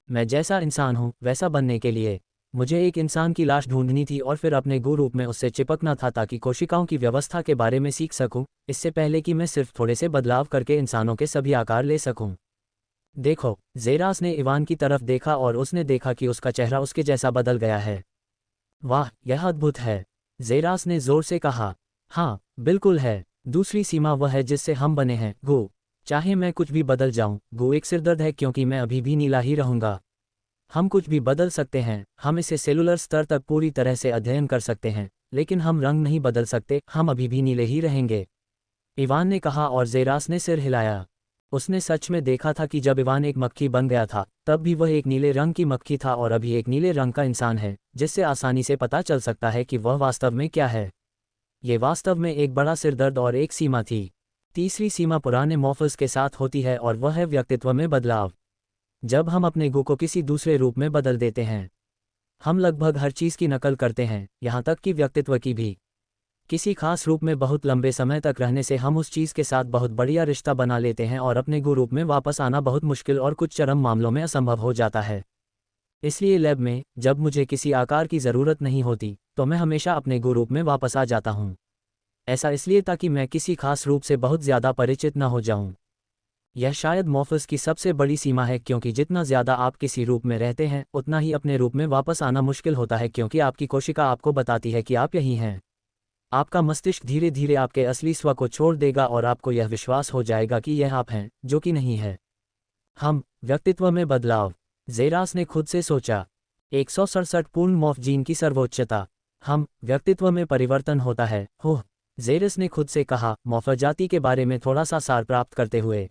Speaker 1: मैं जैसा इंसान हूँ वैसा बनने के लिए मुझे एक इंसान की लाश ढूंढनी थी और फिर अपने गु रूप में उससे चिपकना था ताकि कोशिकाओं की व्यवस्था के बारे में सीख सकूं, इससे पहले कि मैं सिर्फ थोड़े से बदलाव करके इंसानों के सभी आकार ले सकूं। देखो, जेरास ने इवान की तरफ देखा और उसने देखा कि उसका चेहरा उसके जैसा बदल गया है। वाह, यह अद्भुत है, जेरास ने जोर से कहा। हाँ, बिल्कुल है। दूसरी सीमा वह है जिससे हम बने हैं, गु। चाहे मैं कुछ भी बदल जाऊं, गु एक सिरदर्द है क्योंकि मैं अभी भी नीला ही रहूंगा। हम कुछ भी बदल सकते हैं, हम इसे सेलुलर स्तर तक पूरी तरह से अध्ययन कर सकते हैं, लेकिन हम रंग नहीं बदल सकते, हम अभी भी नीले ही रहेंगे। इवान ने कहा और जेरास ने सिर हिलाया। उसने सच में देखा था कि जब इवान एक मक्खी बन गया था, तब भी वह एक नीले रंग की मक्खी था और अभी एक नीले रंग का इंसान है, जिससे आसानी से पता चल सकता है कि वह वास्तव में क्या है। ये वास्तव में एक बड़ा सिरदर्द और एक सीमा थी। तीसरी सीमा पुराने मॉर्फर्स के साथ होती है और वह है व्यक्तित्व में बदलाव। जब हम अपने गु को किसी दूसरे रूप में बदल देते हैं, हम लगभग हर चीज़ की नकल करते हैं, यहाँ तक कि व्यक्तित्व की भी। किसी खास रूप में बहुत लंबे समय तक रहने से हम उस चीज़ के साथ बहुत बढ़िया रिश्ता बना लेते हैं और अपने गु रूप में वापस आना बहुत मुश्किल और कुछ चरम मामलों में असंभव हो जाता है। इसलिए लैब में जब मुझे किसी आकार की ज़रूरत नहीं होती, तो मैं हमेशा अपने गु रूप में वापस आ जाता हूँ। ऐसा इसलिए ताकि मैं किसी खास रूप से बहुत ज़्यादा परिचित न हो जाऊँ। यह शायद मॉर्फस की सबसे बड़ी सीमा है, क्योंकि जितना ज़्यादा आप किसी रूप में रहते हैं, उतना ही अपने रूप में वापस आना मुश्किल होता है, क्योंकि आपकी कोशिका आपको बताती है कि आप यही हैं। आपका मस्तिष्क धीरे धीरे आपके असली स्व को छोड़ देगा और आपको यह विश्वास हो जाएगा कि यह आप हैं, जो कि नहीं है। व्यक्तित्व में बदलाव। जेरास ने खुद से सोचा। 167 पूर्ण मॉर्फ जीन की सर्वोच्चता। व्यक्तित्व में परिवर्तन होता है। जेरस ने खुद से कहा, मॉर्फर जाति के बारे में थोड़ा सा सार प्राप्त करते हुए।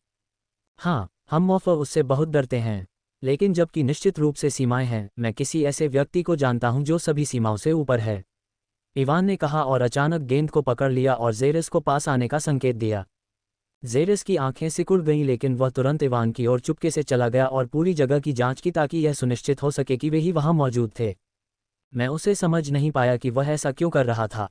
Speaker 1: हम मॉर्फर उससे बहुत डरते हैं, लेकिन जबकि निश्चित रूप से सीमाएं हैं, मैं किसी ऐसे व्यक्ति को जानता हूं जो सभी सीमाओं से ऊपर है। इवान ने कहा और अचानक गेंद को पकड़ लिया और जेरस को पास आने का संकेत दिया। जेरस की आंखें सिकुड़ गईं, लेकिन वह तुरंत इवान की ओर चुपके से चला गया और पूरी जगह की जांच की ताकि यह सुनिश्चित हो सके कि वे ही वहां मौजूद थे। मैं उसे समझ नहीं पाया कि वह ऐसा क्यों कर रहा था।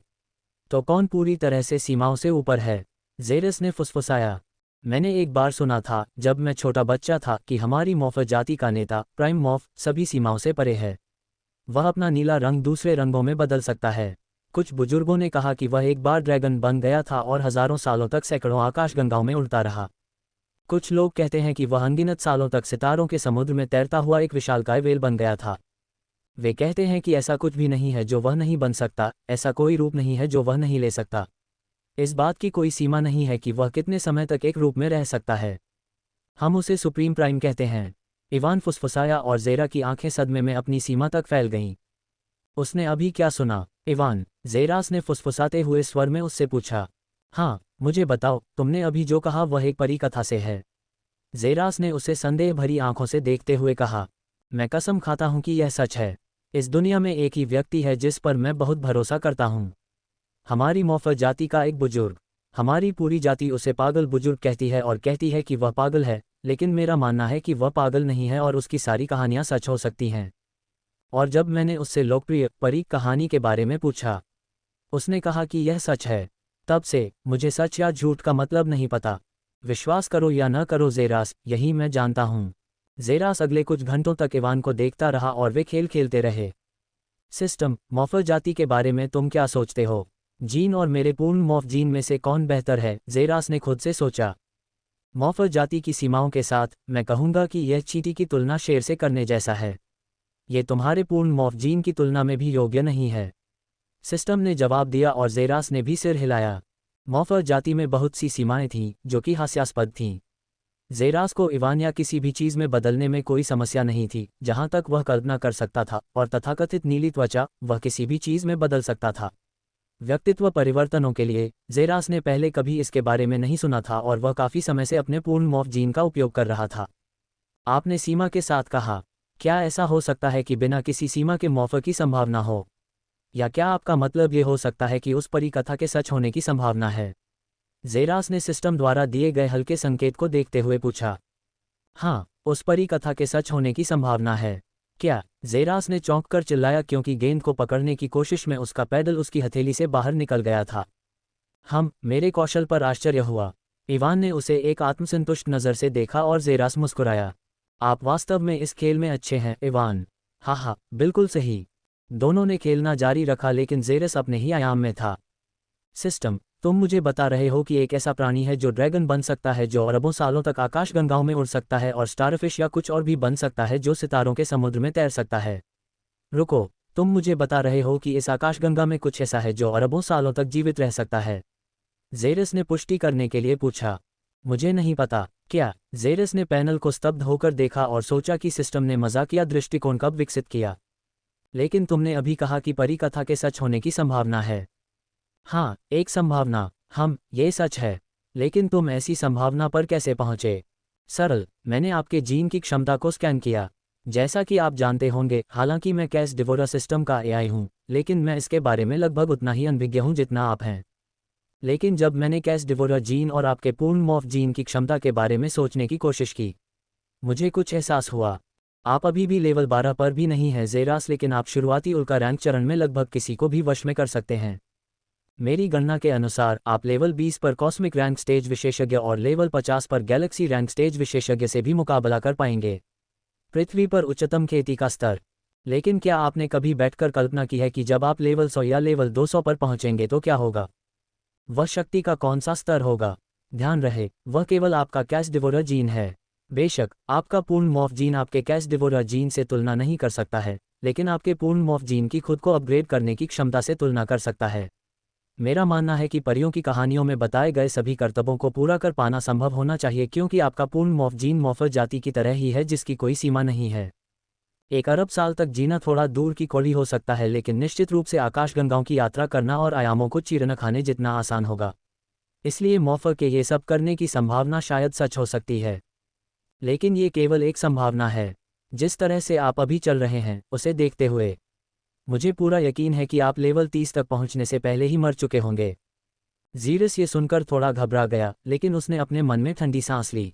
Speaker 1: तो कौन पूरी तरह से सीमाओं से ऊपर है? जेरस ने फुसफुसाया। मैंने एक बार सुना था, जब मैं छोटा बच्चा था, कि हमारी मॉर्फर जाति का नेता, प्राइम मॉर्फ, सभी सीमाओं से परे है। वह अपना नीला रंग दूसरे रंगों में बदल सकता है। कुछ बुजुर्गों ने कहा कि वह एक बार ड्रैगन बन गया था और हजारों सालों तक सैकड़ों आकाशगंगाओं में उड़ता रहा। कुछ लोग कहते हैं कि वह अनगिनत सालों तक सितारों के समुद्र में तैरता हुआ एक विशालकाय व्हेल बन गया था। वे कहते हैं कि ऐसा कुछ भी नहीं है जो वह नहीं बन सकता, ऐसा कोई रूप नहीं है जो वह नहीं ले सकता। इस बात की कोई सीमा नहीं है कि वह कितने समय तक एक रूप में रह सकता है। हम उसे सुप्रीम प्राइम कहते हैं। इवान फुसफुसाया और जेरा की आंखें सदमे में अपनी सीमा तक फैल गईं। उसने अभी क्या सुना? इवान, जेरास ने फुसफुसाते हुए स्वर में उससे पूछा। मुझे बताओ, तुमने अभी जो कहा वह एक परी कथा से है। जेरास ने उसे संदेह भरी आंखों से देखते हुए कहा। मैं कसम खाता हूँ कि यह सच है। इस दुनिया में एक ही व्यक्ति है जिस पर मैं बहुत भरोसा करता हूँ। हमारी मौफर जाति का एक बुजुर्ग। हमारी पूरी जाति उसे पागल बुजुर्ग कहती है और कहती है कि वह पागल है, लेकिन मेरा मानना है कि वह पागल नहीं है और उसकी सारी कहानियाँ सच हो सकती हैं। और जब मैंने उससे लोकप्रिय परी कहानी के बारे में पूछा, उसने कहा कि यह सच है। तब से मुझे सच या झूठ का मतलब नहीं पता। विश्वास करो या न करो ज़ेरास, यही मैं जानता हूँ। ज़ेरास अगले कुछ घंटों तक इवान को देखता रहा और वे खेल खेलते रहे। सिस्टम, मॉर्फर जाति के बारे में तुम क्या सोचते हो? जीन और मेरे पूर्ण मॉर्फ जीन में से कौन बेहतर है? ज़ेरास ने खुद से सोचा। मॉर्फर जाति की सीमाओं के साथ, मैं कहूँगा कि यह चींटी की तुलना शेर से करने जैसा है। ये तुम्हारे पूर्ण मॉर्फ जीन की तुलना में भी योग्य नहीं है। सिस्टम ने जवाब दिया और ज़ेरास ने भी सिर हिलाया। मॉर्फर जाति में बहुत सी सीमाएं थीं जो कि हास्यास्पद थीं। ज़ेरास को इवान या किसी भी चीज़ में बदलने में कोई समस्या नहीं थी, जहाँ तक वह कल्पना कर सकता था, और तथाकथित नीली त्वचा, वह किसी भी चीज़ में बदल सकता था। व्यक्तित्व परिवर्तनों के लिए ज़ेरास ने पहले कभी इसके बारे में नहीं सुना था और वह काफ़ी समय से अपने पूर्ण मॉर्फ जीन का उपयोग कर रहा था। आपने सीमा के साथ कहा, क्या ऐसा हो सकता है कि बिना किसी सीमा के मॉर्फर की संभावना हो? या क्या आपका मतलब ये हो सकता है कि उस परी कथा के सच होने की संभावना है? ज़ेरास ने सिस्टम द्वारा दिए गए हल्के संकेत को देखते हुए पूछा। हाँ, उस परी कथा के सच होने की संभावना है। क्या? ज़ेरास ने चौंक कर चिल्लाया क्योंकि गेंद को पकड़ने की कोशिश में उसका पैडल उसकी हथेली से बाहर निकल गया था। मेरे कौशल पर आश्चर्य हुआ। इवान ने उसे एक आत्मसंतुष्ट नज़र से देखा और ज़ेरास मुस्कुराया। आप वास्तव में इस खेल में अच्छे हैं, इवान। हाँ, बिल्कुल सही। दोनों ने खेलना जारी रखा लेकिन ज़ेरस अपने ही आयाम में था। सिस्टम, तुम मुझे बता रहे हो कि एक ऐसा प्राणी है जो ड्रैगन बन सकता है, जो अरबों सालों तक आकाशगंगाओं में उड़ सकता है, और स्टारफिश या कुछ और भी बन सकता है जो सितारों के समुद्र में तैर सकता है। रुको, तुम मुझे बता रहे हो कि इस आकाशगंगा में कुछ ऐसा है जो अरबों सालों तक जीवित रह सकता है? ज़ेरस ने पुष्टि करने के लिए पूछा। मुझे नहीं पता। क्या? ज़ेरस ने पैनल को स्तब्ध होकर देखा और सोचा कि सिस्टम ने मजाकिया दृष्टिकोण कब विकसित किया। लेकिन तुमने अभी कहा कि परी कथा के सच होने की संभावना है। हाँ, एक संभावना। ये सच है। लेकिन तुम ऐसी संभावना पर कैसे पहुँचे? सरल, मैंने आपके जीन की क्षमता को स्कैन किया। जैसा कि आप जानते होंगे, हालांकि मैं कैस डिवोरा सिस्टम का एआई हूँ, लेकिन मैं इसके बारे में लगभग उतना ही अनभिज्ञ हूँ जितना आप हैं। लेकिन जब मैंने कैस डिवोरा जीन और आपके पूर्ण मॉर्फ जीन की क्षमता के बारे में सोचने की कोशिश की, मुझे कुछ एहसास हुआ। आप अभी भी लेवल 12 पर भी नहीं हैं ज़ेरास, लेकिन आप शुरुआती उल्का रैंक चरण में लगभग किसी को भी वश में कर सकते हैं। मेरी गणना के अनुसार आप लेवल 20 पर कॉस्मिक रैंक स्टेज विशेषज्ञ और लेवल 50 पर गैलेक्सी रैंक स्टेज विशेषज्ञ से भी मुकाबला कर पाएंगे। पृथ्वी पर उच्चतम खेती का स्तर। लेकिन क्या आपने कभी बैठकर कल्पना की है कि जब आप लेवल 100 या लेवल 200 पर पहुंचेंगे तो क्या होगा? वह शक्ति का कौन सा स्तर होगा? ध्यान रहे, वह केवल आपका कैस डिवोरा जीन है। बेशक आपका पूर्ण मॉर्फ जीन आपके कैस डिवोरा जीन से तुलना नहीं कर सकता है, लेकिन आपके पूर्ण मॉर्फ जीन की खुद को अपग्रेड करने की क्षमता से तुलना कर सकता है। मेरा मानना है कि परियों की कहानियों में बताए गए सभी कर्तव्यों को पूरा कर पाना संभव होना चाहिए, क्योंकि आपका पूर्ण मॉर्फ जीन मॉर्फर जाति की तरह ही है जिसकी कोई सीमा नहीं है। 1 अरब साल तक जीना थोड़ा दूर की कौड़ी हो सकता है, लेकिन निश्चित रूप से आकाशगंगाओं की यात्रा करना और आयामों को चीरना खाने जितना आसान होगा। इसलिए मॉर्फर के ये सब करने की संभावना शायद सच हो सकती है। लेकिन ये केवल एक संभावना है। जिस तरह से आप अभी चल रहे हैं, उसे देखते हुए मुझे पूरा यकीन है कि आप लेवल 30 तक पहुंचने से पहले ही मर चुके होंगे। ज़ीरस ये सुनकर थोड़ा घबरा गया, लेकिन उसने अपने मन में ठंडी सांस ली।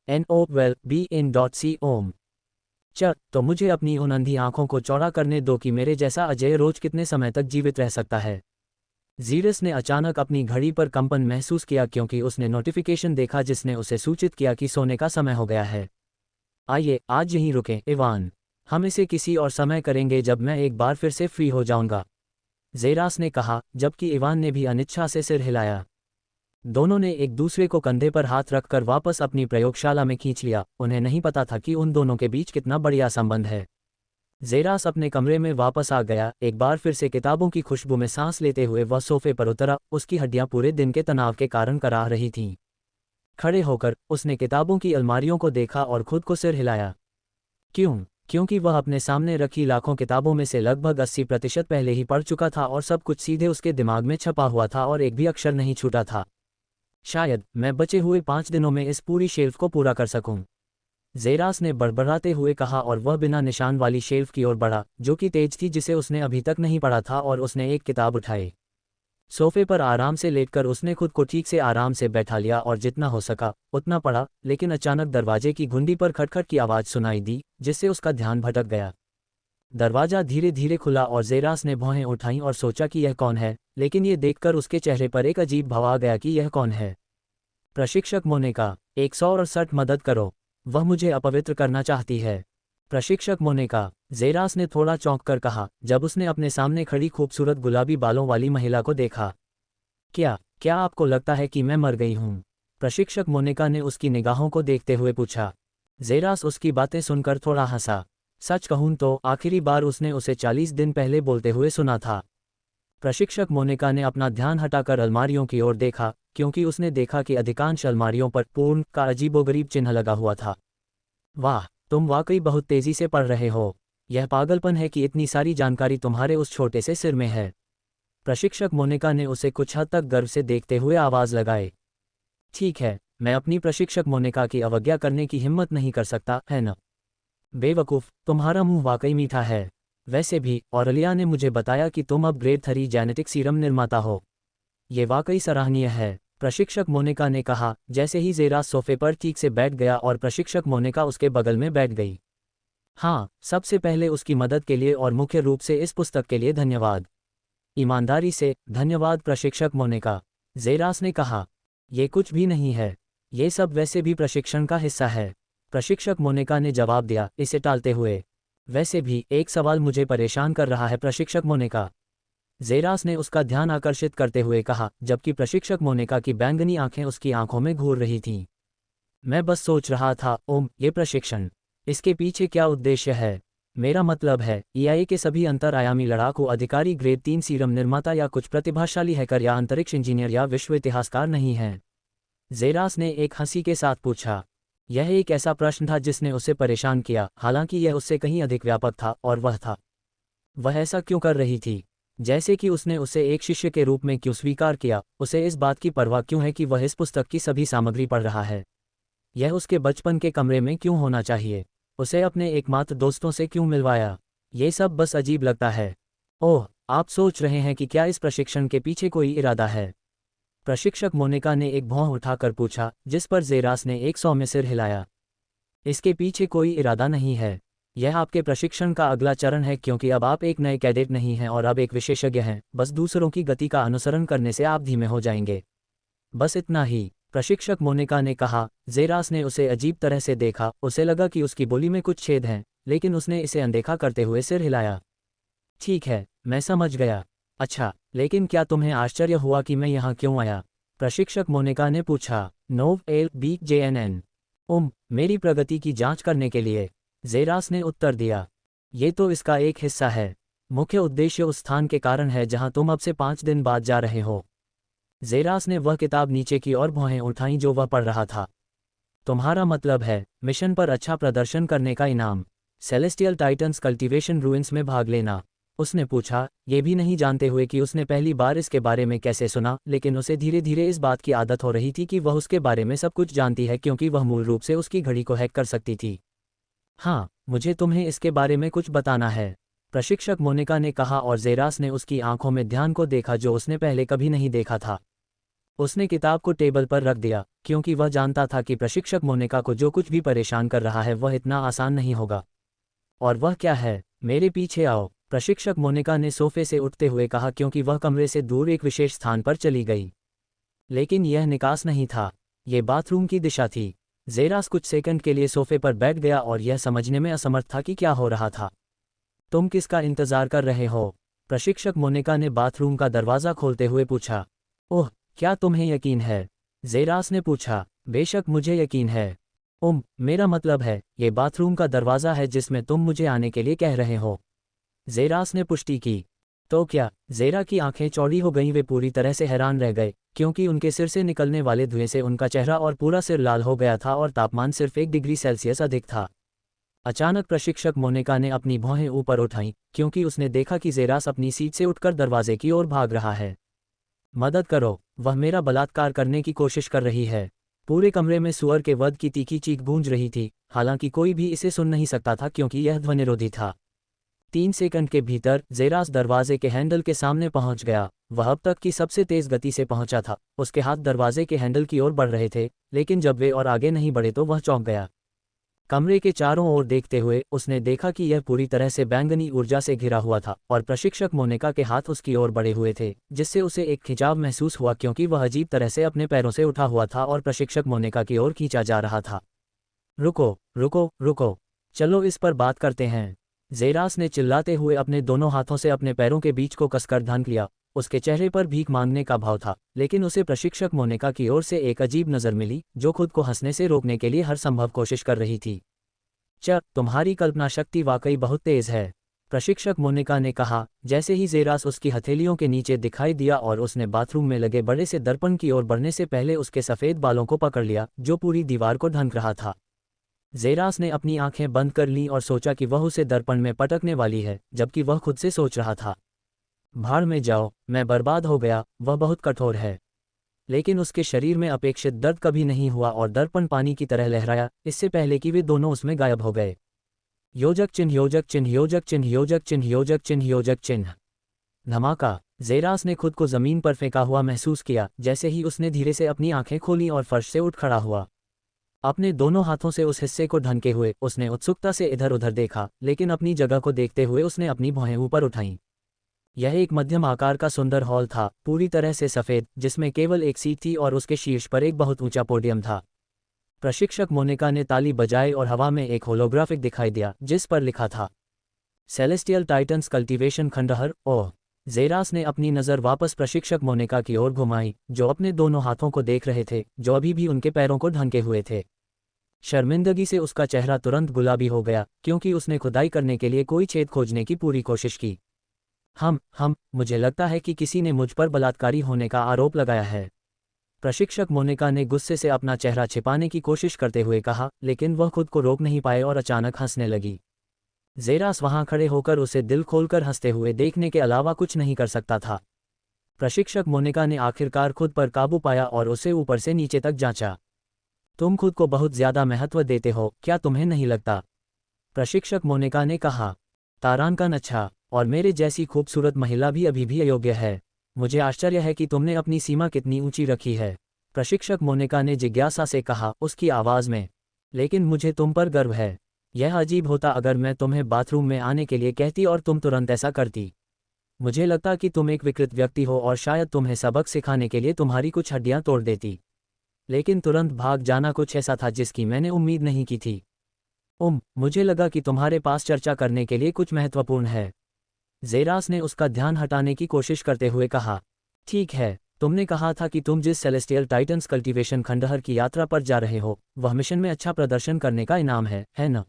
Speaker 1: NOWELL-BE-IN.C ओम। तो मुझे अपनी उन अंधी आंखों को चौड़ा करने दो कि मेरे जैसा अजय रोज कितने समय तक जीवित रह सकता है। ज़ीरस ने अचानक अपनी घड़ी पर कंपन महसूस किया क्योंकि उसने नोटिफिकेशन देखा जिसने उसे सूचित किया कि सोने का समय हो गया है। आइए आज यहीं रुकें, इवान। हम इसे किसी और समय करेंगे जब मैं एक बार फिर से फ्री हो जाऊंगा, ज़ेरास ने कहा, जबकि इवान ने भी अनिच्छा से सिर हिलाया। दोनों ने एक दूसरे को कंधे पर हाथ रखकर वापस अपनी प्रयोगशाला में खींच लिया। उन्हें नहीं पता था कि उन दोनों के बीच कितना बढ़िया संबंध है। ज़ेरास अपने कमरे में वापस आ गया, एक बार फिर से किताबों की खुशबू में सांस लेते हुए वह सोफे पर उतरा। उसकी हड्डियां पूरे दिन के तनाव के कारण कराह रही थीं। खड़े होकर उसने किताबों की अलमारियों को देखा और खुद को सिर हिलाया। क्योंकि वह अपने सामने रखी लाखों किताबों में से लगभग 80% पहले ही पढ़ चुका था और सब कुछ सीधे उसके दिमाग में छपा हुआ था और एक भी अक्षर नहीं छूटा था। शायद मैं बचे हुए 5 दिनों में इस पूरी शेल्फ को पूरा कर सकूं। जेरास ने बड़बड़ाते हुए कहा और वह बिना निशान वाली शेल्फ की ओर बढ़ा, जो कि तेज थी, जिसे उसने अभी तक नहीं पढ़ा था, और उसने एक किताब उठाई। सोफे पर आराम से लेटकर उसने खुद को ठीक से आराम से बैठा लिया और जितना हो सका उतना पढ़ा, लेकिन अचानक दरवाजे की घुंडी पर खटखट की आवाज़ सुनाई दी, जिससे उसका ध्यान भटक गया। दरवाजा धीरे धीरे खुला और जेरास ने भौहें उठाईं और सोचा कि यह कौन है, लेकिन ये देखकर उसके चेहरे पर एक अजीब भाव आ गया कि यह कौन है। प्रशिक्षक मोनिका, 168 मदद करो, वह मुझे अपवित्र करना चाहती है। प्रशिक्षक मोनिका, जेरास ने थोड़ा चौंक कर कहा, जब उसने अपने सामने खड़ी खूबसूरत गुलाबी बालों वाली महिला को देखा। क्या आपको लगता है कि मैं मर गई हूँ? प्रशिक्षक मोनिका ने उसकी निगाहों को देखते हुए पूछा। जेरास उसकी बातें सुनकर थोड़ा हंसा। सच कहूँ तो आखिरी बार उसने उसे 40 दिन पहले बोलते हुए सुना था। प्रशिक्षक मोनिका ने अपना ध्यान हटाकर अलमारियों की ओर देखा, क्योंकि उसने देखा कि अधिकांश अलमारियों पर पूर्ण का अजीबोगरीब चिन्ह लगा हुआ था। वाह, तुम वाकई बहुत तेजी से पढ़ रहे हो। यह पागलपन है कि इतनी सारी जानकारी तुम्हारे उस छोटे से सिर में है। प्रशिक्षक मोनिका ने उसे कुछ हद तक गर्व से देखते हुए आवाज़ लगाई। ठीक है, मैं अपनी प्रशिक्षक मोनिका की अवज्ञा करने की हिम्मत नहीं कर सकता, है न? बेवकूफ़, तुम्हारा मुंह वाकई मीठा है। वैसे भी ऑरेलिया ने मुझे बताया कि तुम अब ग्रेड 3 जेनेटिक सीरम निर्माता हो। ये वाकई सराहनीय है, प्रशिक्षक मोनिका ने कहा, जैसे ही जेरास सोफे पर ठीक से बैठ गया और प्रशिक्षक मोनिका उसके बगल में बैठ गई। हाँ, सबसे पहले उसकी मदद के लिए और मुख्य रूप से इस पुस्तक के लिए धन्यवाद। ईमानदारी से धन्यवाद प्रशिक्षक मोनिका, जेरास ने कहा। ये कुछ भी नहीं है, ये सब वैसे भी प्रशिक्षण का हिस्सा है, प्रशिक्षक मोनिका ने जवाब दिया, इसे टालते हुए। वैसे भी एक सवाल मुझे परेशान कर रहा है प्रशिक्षक मोनिका, जेरास ने उसका ध्यान आकर्षित करते हुए कहा, जबकि प्रशिक्षक मोनिका की बैंगनी आंखें उसकी आंखों में घूर रही थीं। मैं बस सोच रहा था, ये प्रशिक्षण, इसके पीछे क्या उद्देश्य है? मेरा मतलब है, EIA के सभी अंतरआयामी लड़ाकू अधिकारी ग्रेड 3 सीरम निर्माता या कुछ प्रतिभाशाली हैकर या अंतरिक्ष इंजीनियर या विश्व इतिहासकार नहीं हैं? जेरास ने एक हंसी के साथ पूछा। यह एक ऐसा प्रश्न था जिसने उसे परेशान किया, हालांकि यह उससे कहीं अधिक व्यापक था, और वह ऐसा क्यों कर रही थी? जैसे कि उसने उसे एक शिष्य के रूप में क्यों स्वीकार किया, उसे इस बात की परवाह क्यों है कि वह इस पुस्तक की सभी सामग्री पढ़ रहा है? यह उसके बचपन के कमरे में क्यों होना चाहिए? उसे अपने एकमात्र दोस्तों से क्यों मिलवाया? ये सब बस अजीब लगता है। ओह, आप सोच रहे हैं कि क्या इस प्रशिक्षण के पीछे कोई इरादा है? प्रशिक्षक मोनिका ने एक भौं उठाकर पूछा, जिस पर जेरास ने एक सौम्य सिर हिलाया। इसके पीछे कोई इरादा नहीं है। यह आपके प्रशिक्षण का अगला चरण है, क्योंकि अब आप एक नए कैडेट नहीं हैं और अब एक विशेषज्ञ हैं। बस दूसरों की गति का अनुसरण करने से आप धीमे हो जाएंगे। बस इतना ही, प्रशिक्षक मोनिका ने कहा। जेरास ने उसे अजीब तरह से देखा, उसे लगा कि उसकी बोली में कुछ छेद हैं, लेकिन उसने इसे अनदेखा करते हुए सिर हिलाया। ठीक है, मैं समझ गया। अच्छा, लेकिन क्या तुम्हें आश्चर्य हुआ कि मैं यहाँ क्यों आया? प्रशिक्षक मोनिका ने पूछा। नोव एल बी JNN। मेरी प्रगति की जांच करने के लिए, जेरास ने उत्तर दिया। ये तो इसका एक हिस्सा है। मुख्य उद्देश्य उस स्थान के कारण है जहां तुम अब से 5 दिन बाद जा रहे हो। जेरास ने वह किताब नीचे की ओर भौहें उठाईं जो वह पढ़ रहा था। तुम्हारा मतलब है, मिशन पर अच्छा प्रदर्शन करने का इनाम, सेलेस्टियल टाइटन्स कल्टीवेशन रूइंस में भाग लेना? उसने पूछा, ये भी नहीं जानते हुए कि उसने पहली बार इसके बारे में कैसे सुना, लेकिन उसे धीरे धीरे इस बात की आदत हो रही थी कि वह उसके बारे में सब कुछ जानती है, क्योंकि वह मूल रूप से उसकी घड़ी को हैक कर सकती थी। हाँ, मुझे तुम्हें इसके बारे में कुछ बताना है, प्रशिक्षक मोनिका ने कहा, और जेरास ने उसकी आंखों में ध्यान को देखा जो उसने पहले कभी नहीं देखा था। उसने किताब को टेबल पर रख दिया, क्योंकि वह जानता था कि प्रशिक्षक मोनिका को जो कुछ भी परेशान कर रहा है वह इतना आसान नहीं होगा। और वह क्या है? मेरे पीछे आओ, प्रशिक्षक मोनिका ने सोफे से उठते हुए कहा, क्योंकि वह कमरे से दूर एक विशेष स्थान पर चली गई। लेकिन यह निकास नहीं था, ये बाथरूम की दिशा थी। जेरास कुछ सेकंड के लिए सोफे पर बैठ गया और यह समझने में असमर्थ था कि क्या हो रहा था। तुम किसका इंतजार कर रहे हो? प्रशिक्षक मोनिका ने बाथरूम का दरवाज़ा खोलते हुए पूछा। ओह, क्या तुम्हें यकीन है? जेरास ने पूछा। बेशक मुझे यकीन है। मेरा मतलब है, ये बाथरूम का दरवाज़ा है जिसमें तुम मुझे आने के लिए कह रहे हो। जेरास ने पुष्टि की। तो क्या? जेरा की आंखें चौड़ी हो गईं, वे पूरी तरह से हैरान रह गए, क्योंकि उनके सिर से निकलने वाले धुएं से उनका चेहरा और पूरा सिर लाल हो गया था और तापमान सिर्फ 1 डिग्री सेल्सियस अधिक था। अचानक प्रशिक्षक मोनिका ने अपनी भौहें ऊपर उठाईं, क्योंकि उसने देखा कि जेरास अपनी सीट से उठकर दरवाजे की ओर भाग रहा है। मदद करो, वह मेरा बलात्कार करने की कोशिश कर रही है, पूरे कमरे में सुअर के वध की तीखी चीख गूंज रही थी, हालांकि कोई भी इसे सुन नहीं सकता था क्योंकि यह ध्वनिरोधी था। 3 सेकंड के भीतर जेरास दरवाजे के हैंडल के सामने पहुंच गया। वह अब तक की सबसे तेज गति से पहुंचा था। उसके हाथ दरवाजे के हैंडल की ओर बढ़ रहे थे, लेकिन जब वे और आगे नहीं बढ़े तो वह चौंक गया। कमरे के चारों ओर देखते हुए उसने देखा कि यह पूरी तरह से बैंगनी ऊर्जा से घिरा हुआ था और प्रशिक्षक मोनिका के हाथ उसकी ओर बढ़े हुए थे, जिससे उसे एक खिंचाव महसूस हुआ क्योंकि वह अजीब तरह से अपने पैरों से उठा हुआ था और प्रशिक्षक मोनिका की ओर खींचा जा रहा था। रुको रुको रुको, चलो इस पर बात करते हैं। जेरास ने चिल्लाते हुए अपने दोनों हाथों से अपने पैरों के बीच को कसकर ढांक लिया। उसके चेहरे पर भीख मांगने का भाव था, लेकिन उसे प्रशिक्षक मोनिका की ओर से एक अजीब नज़र मिली जो खुद को हंसने से रोकने के लिए हर संभव कोशिश कर रही थी। तुम्हारी कल्पना शक्ति वाकई बहुत तेज है, प्रशिक्षक मोनिका ने कहा, जैसे ही जेरास उसकी हथेलियों के नीचे दिखाई दिया और उसने बाथरूम में लगे बड़े से दर्पण की ओर बढ़ने से पहले उसके सफ़ेद बालों को पकड़ लिया जो पूरी दीवार को ढंक रहा था। जेरास ने अपनी आंखें बंद कर लीं और सोचा कि वह उसे दर्पण में पटकने वाली है, जबकि वह खुद से सोच रहा था, भाड़ में जाओ, मैं बर्बाद हो गया। वह बहुत कठोर है। लेकिन उसके शरीर में अपेक्षित दर्द कभी नहीं हुआ और दर्पण पानी की तरह लहराया, इससे पहले कि वे दोनों उसमें गायब हो गए। योजक चिन्ह योजक चिन्ह योजक चिन्ह योजक चिन्ह योजक चिन्ह योजक चिन्ह। धमाका। जेरास ने खुद को जमीन पर फेंका हुआ महसूस किया जैसे ही उसने धीरे से अपनी आंखें खोलीं और फर्श से उठ खड़ा हुआ। अपने दोनों हाथों से उस हिस्से को ढंके हुए उसने उत्सुकता से इधर उधर देखा, लेकिन अपनी जगह को देखते हुए उसने अपनी भौहें ऊपर उठाईं। यह एक मध्यम आकार का सुंदर हॉल था, पूरी तरह से सफ़ेद, जिसमें केवल एक सीट थी और उसके शीर्ष पर एक बहुत ऊंचा पोडियम था। प्रशिक्षक मोनिका ने ताली बजाई और हवा में एक होलोग्राफिक दिखाई दिया जिस पर लिखा था, सेलेस्टियल टाइटन्स कल्टीवेशन खंडहर। ओह! जेरास ने अपनी नज़र वापस प्रशिक्षक मोनिका की ओर घुमाई, जो अपने दोनों हाथों को देख रहे थे जो अभी भी उनके पैरों को ढंके हुए थे। शर्मिंदगी से उसका चेहरा तुरंत गुलाबी हो गया क्योंकि उसने खुदाई करने के लिए कोई छेद खोजने की पूरी कोशिश की। मुझे लगता है कि किसी ने मुझ पर बलात्कारी होने का आरोप लगाया है, प्रशिक्षक मोनिका ने गुस्से से अपना चेहरा छिपाने की कोशिश करते हुए कहा, लेकिन वह खुद को रोक नहीं पाए और अचानक हंसने लगी। जेरास वहां खड़े होकर उसे दिल खोलकर हंसते हुए देखने के अलावा कुछ नहीं कर सकता था। प्रशिक्षक मोनिका ने आखिरकार खुद पर काबू पाया और उसे ऊपर से नीचे तक जांचा। तुम खुद को बहुत ज्यादा महत्व देते हो, क्या तुम्हें नहीं लगता? प्रशिक्षक मोनिका ने कहा। तारांकन, अच्छा, और मेरे जैसी खूबसूरत महिला भी अभी भी अयोग्य है। मुझे आश्चर्य है कि तुमने अपनी सीमा कितनी ऊंची रखी है, प्रशिक्षक मोनिका ने जिज्ञासा से कहा, उसकी आवाज़ में। लेकिन मुझे तुम पर गर्व है। यह अजीब होता अगर मैं तुम्हें बाथरूम में आने के लिए कहती और तुम तुरंत ऐसा करती। मुझे लगता कि तुम एक विकृत व्यक्ति हो और शायद तुम्हें सबक सिखाने के लिए तुम्हारी कुछ हड्डियां तोड़ देती। लेकिन तुरंत भाग जाना कुछ ऐसा था जिसकी मैंने उम्मीद नहीं की थी। मुझे लगा कि तुम्हारे पास चर्चा करने के लिए कुछ महत्वपूर्ण है। जेरास ने उसका ध्यान हटाने की कोशिश करते हुए कहा, ठीक है, तुमने कहा था कि तुम जिस सेलेस्टियल टाइटन्स कल्टीवेशन खंडहर की यात्रा पर जा रहे हो वह मिशन में अच्छा प्रदर्शन करने का इनाम है न?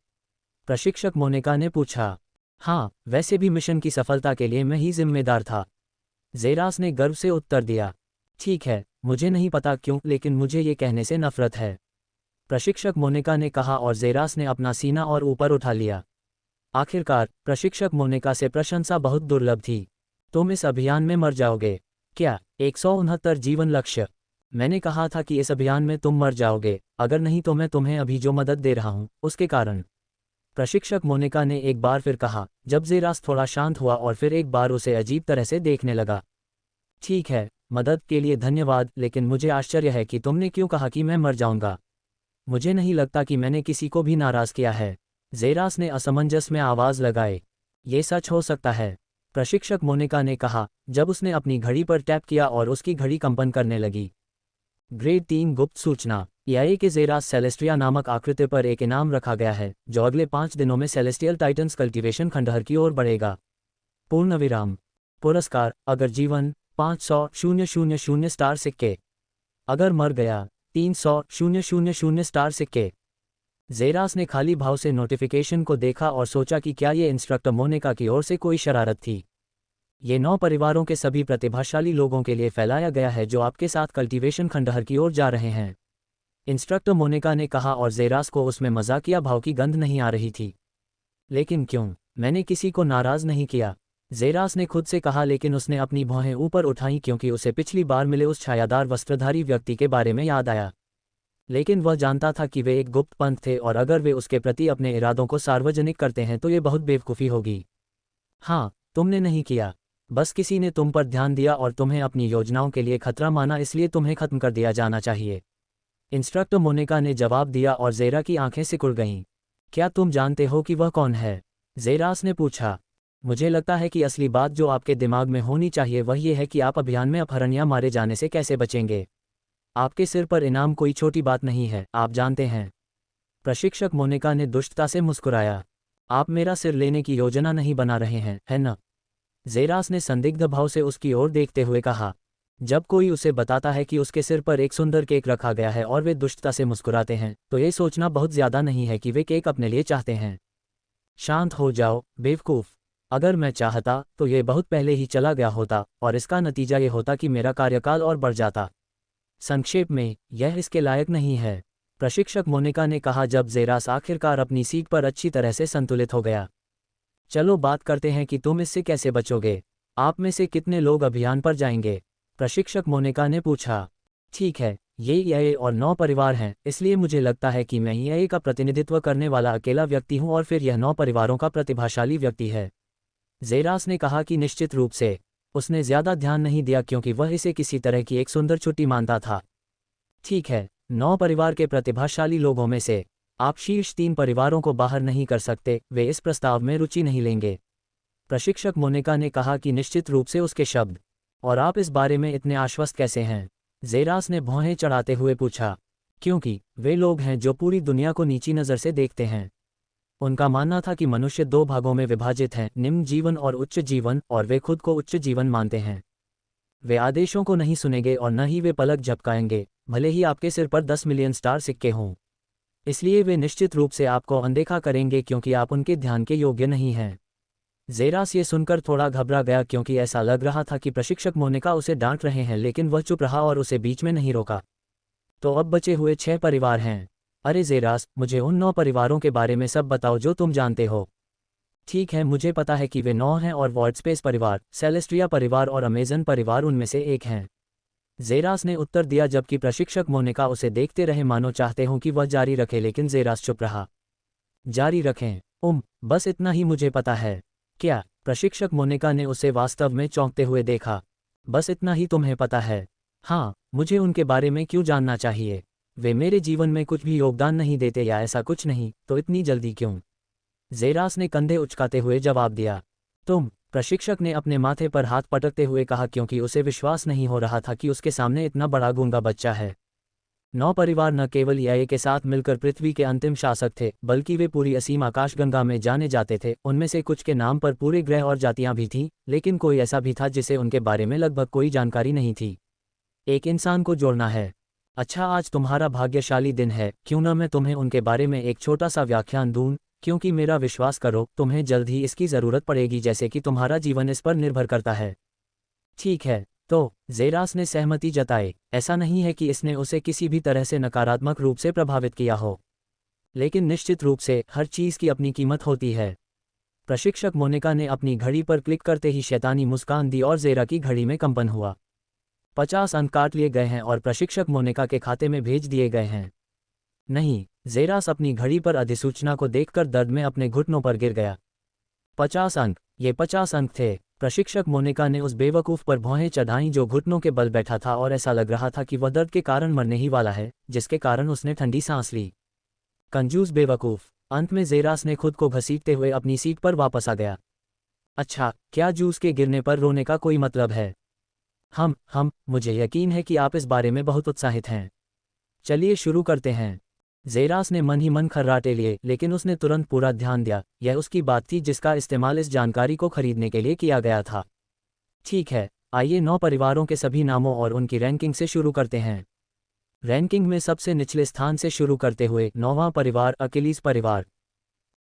Speaker 1: प्रशिक्षक मोनिका ने पूछा। हाँ, वैसे भी मिशन की सफलता के लिए मैं ही जिम्मेदार था, जेरास ने गर्व से उत्तर दिया। ठीक है, मुझे नहीं पता क्यों, लेकिन मुझे ये कहने से नफरत है, प्रशिक्षक मोनिका ने कहा और जेरास ने अपना सीना और ऊपर उठा लिया। आखिरकार, प्रशिक्षक मोनिका से प्रशंसा बहुत दुर्लभ थी। तुम इस अभियान में मर जाओगे। क्या? 169 जीवन लक्ष्य। मैंने कहा था कि इस अभियान में तुम मर जाओगे, अगर नहीं तो मैं तुम्हें अभी जो मदद दे रहा हूं उसके कारण, प्रशिक्षक मोनिका ने एक बार फिर कहा, जब जेरास थोड़ा शांत हुआ और फिर एक बार उसे अजीब तरह से देखने लगा। ठीक है, मदद के लिए धन्यवाद, लेकिन मुझे आश्चर्य है कि तुमने क्यों कहा कि मैं मर जाऊंगा। मुझे नहीं लगता कि मैंने किसी को भी नाराज किया है, जेरास ने असमंजस में आवाज लगाए। ये सच हो सकता है, प्रशिक्षक मोनिका ने कहा, जब उसने अपनी घड़ी पर टैप किया और उसकी घड़ी कंपन करने लगी। ग्रेड 3 गुप्त सूचना। EIA के जेरास सेलेस्ट्रिया नामक आकृति पर एक इनाम रखा गया है जो अगले 5 दिनों में सेलेस्टियल टाइटन्स कल्टीवेशन खंडहर की ओर बढ़ेगा। पूर्ण विराम। पुरस्कार, अगर जीवन 500,000 स्टार सिक्के, अगर मर गया 300,000 स्टार सिक्के। जेरास ने खाली भाव से नोटिफिकेशन को देखा और सोचा कि क्या ये इंस्ट्रक्टर मोनिका की ओर से कोई शरारत थी। ये 9 परिवारों के सभी प्रतिभाशाली लोगों के लिए फैलाया गया है जो आपके साथ कल्टीवेशन खंडहर की ओर जा रहे हैं, इंस्ट्रक्टर मोनिका ने कहा और जेरास को उसमें मजाकिया भाव की गंध नहीं आ रही थी। लेकिन क्यों? मैंने किसी को नाराज नहीं किया, जेरास ने खुद से कहा, लेकिन उसने अपनी भौहें ऊपर उठाईं क्योंकि उसे पिछली बार मिले उस छायादार वस्त्रधारी व्यक्ति के बारे में याद आया। लेकिन वह जानता था कि वे एक गुप्त पंथ थे और अगर वे उसके प्रति अपने इरादों को सार्वजनिक करते हैं तो ये बहुत बेवकूफ़ी होगी। हाँ, तुमने नहीं किया। बस किसी ने तुम पर ध्यान दिया और तुम्हें अपनी योजनाओं के लिए खतरा माना, इसलिए तुम्हें खत्म कर दिया जाना चाहिए। इंस्ट्रक्टर मोनिका ने जवाब दिया और ज़ेरा की आंखें सिकुड़ गईं। क्या तुम जानते हो कि वह कौन है? ज़ेरास ने पूछा। मुझे लगता है कि असली बात जो आपके दिमाग में होनी चाहिए वह ये है कि आप अभियान में अपहरण या मारे जाने से कैसे बचेंगे। आपके सिर पर इनाम कोई छोटी बात नहीं है, आप जानते हैं। प्रशिक्षक मोनिका ने दुष्टता से मुस्कुराया। आप मेरा सिर लेने की योजना नहीं बना रहे हैं, है न? ज़ेरास ने संदिग्ध भाव से उसकी ओर देखते हुए कहा। जब कोई उसे बताता है कि उसके सिर पर एक सुंदर केक रखा गया है और वे दुष्टता से मुस्कुराते हैं, तो ये सोचना बहुत ज़्यादा नहीं है कि वे केक अपने लिए चाहते हैं। शांत हो जाओ, बेवकूफ़। अगर मैं चाहता तो ये बहुत पहले ही चला गया होता और इसका नतीजा ये होता कि मेरा कार्यकाल और बढ़ जाता। संक्षेप में, यह इसके लायक नहीं है, प्रशिक्षक मोनिका ने कहा जब ज़ेरास आखिरकार अपनी सीट पर अच्छी तरह से संतुलित हो गया। चलो बात करते हैं कि तुम इससे कैसे बचोगे। आप में से कितने लोग अभियान पर जाएंगे? प्रशिक्षक मोनिका ने पूछा। ठीक है, ये यह और 9 परिवार हैं, इसलिए मुझे लगता है कि मैं यह का प्रतिनिधित्व करने वाला अकेला व्यक्ति हूं और फिर यह 9 परिवारों का प्रतिभाशाली व्यक्ति है। ज़ेरास ने कहा कि निश्चित रूप से। उसने ज़्यादा ध्यान नहीं दिया क्योंकि वह इसे किसी तरह की एक सुंदर छुट्टी मानता था। ठीक है, 9 परिवार के प्रतिभाशाली लोगों में से आप शीर्ष 3 परिवारों को बाहर नहीं कर सकते, वे इस प्रस्ताव में रुचि नहीं लेंगे। प्रशिक्षक मोनिका ने कहा कि निश्चित रूप से उसके शब्द। और आप इस बारे में इतने आश्वस्त कैसे हैं? ज़ेरास ने भौहें चढ़ाते हुए पूछा। क्योंकि वे लोग हैं जो पूरी दुनिया को नीची नज़र से देखते हैं। उनका मानना था कि मनुष्य 2 भागों में विभाजित हैं, निम्न जीवन और उच्च जीवन, और वे खुद को उच्च जीवन मानते हैं। वे आदेशों को नहीं सुनेंगे और न ही वे पलक झपकाएंगे, भले ही आपके सिर पर 10 मिलियन स्टार सिक्के हों। इसलिए वे निश्चित रूप से आपको अनदेखा करेंगे क्योंकि आप उनके ध्यान के योग्य नहीं हैं। ज़ेरास ये सुनकर थोड़ा घबरा गया क्योंकि ऐसा लग रहा था कि प्रशिक्षक मोनिका उसे डांट रहे हैं, लेकिन वह चुप रहा और उसे बीच में नहीं रोका। तो अब बचे हुए 6 परिवार हैं। अरे ज़ेरास, मुझे उन 9 परिवारों के बारे में सब बताओ जो तुम जानते हो। ठीक है, मुझे पता है कि वे 9 हैं और वॉर्डस्पेस परिवार, सेलेस्ट्रिया परिवार और अमेजन परिवार उनमें से एक हैं। ज़ेरास ने उत्तर दिया जबकि प्रशिक्षक मोनिका उसे देखते रहे मानो चाहते हों कि वह जारी रखे, लेकिन ज़ेरास चुप रहा। जारी रखें? बस इतना ही मुझे पता है। क्या? प्रशिक्षक मोनिका ने उसे वास्तव में चौंकते हुए देखा। बस इतना ही तुम्हें पता है? हाँ, मुझे उनके बारे में क्यों जानना चाहिए? वे मेरे जीवन में कुछ भी योगदान नहीं देते या ऐसा कुछ नहीं, तो इतनी जल्दी क्यों? ज़ेरास ने कंधे उचकाते हुए जवाब दिया। तुम? प्रशिक्षक ने अपने माथे पर हाथ पटकते हुए कहा क्योंकि उसे विश्वास नहीं हो रहा था कि उसके सामने इतना बड़ा गूंगा बच्चा है। 9 परिवार न केवल यह के साथ मिलकर पृथ्वी के अंतिम शासक थे, बल्कि वे पूरी असीम आकाशगंगा में जाने जाते थे। उनमें से कुछ के नाम पर पूरे ग्रह और जातियां भी थीं, लेकिन कोई ऐसा भी था जिसे उनके बारे में लगभग कोई जानकारी नहीं थी। एक इंसान को जोड़ना है। अच्छा, आज तुम्हारा भाग्यशाली दिन है, क्यों न मैं तुम्हें उनके बारे में एक छोटा सा व्याख्यान दूं, क्योंकि मेरा विश्वास करो, तुम्हें जल्द ही इसकी ज़रूरत पड़ेगी जैसे कि तुम्हारा जीवन इस पर निर्भर करता है। ठीक है, तो ज़ेरास ने सहमति जताई। ऐसा नहीं है कि इसने उसे किसी भी तरह से नकारात्मक रूप से प्रभावित किया हो, लेकिन निश्चित रूप से हर चीज़ की अपनी कीमत होती है। प्रशिक्षक मोनिका ने अपनी घड़ी पर क्लिक करते ही शैतानी मुस्कान दी और ज़ेरा की घड़ी में कंपन हुआ। 50 अंक काट लिए गए हैं और प्रशिक्षक मोनिका के खाते में भेज दिए गए हैं। नहीं, ज़ेरास अपनी घड़ी पर अधिसूचना को देखकर दर्द में अपने घुटनों पर गिर गया। 50 अंक, ये 50 अंक थे। प्रशिक्षक मोनिका ने उस बेवकूफ़ पर भौहें चढ़ाईं जो घुटनों के बल बैठा था और ऐसा लग रहा था कि वह दर्द के कारण मरने ही वाला है, जिसके कारण उसने ठंडी सांस ली। कंजूस बेवकूफ़। अंत में ज़ेरास ने खुद को घसीटते हुए अपनी सीट पर वापस आ गया। अच्छा, क्या जूस के गिरने पर रोने का कोई मतलब है? मुझे यकीन है कि आप इस बारे में बहुत उत्साहित हैं। चलिए शुरू करते हैं। ज़ेरास ने मन ही मन खर्राटे लिए, लेकिन उसने तुरंत पूरा ध्यान दिया। यह उसकी बात थी जिसका इस्तेमाल इस जानकारी को खरीदने के लिए किया गया था। ठीक है, आइए 9 परिवारों के सभी नामों और उनकी रैंकिंग से शुरू करते हैं। रैंकिंग में सबसे निचले स्थान से शुरू करते हुए 9वां परिवार अकिलीस परिवार।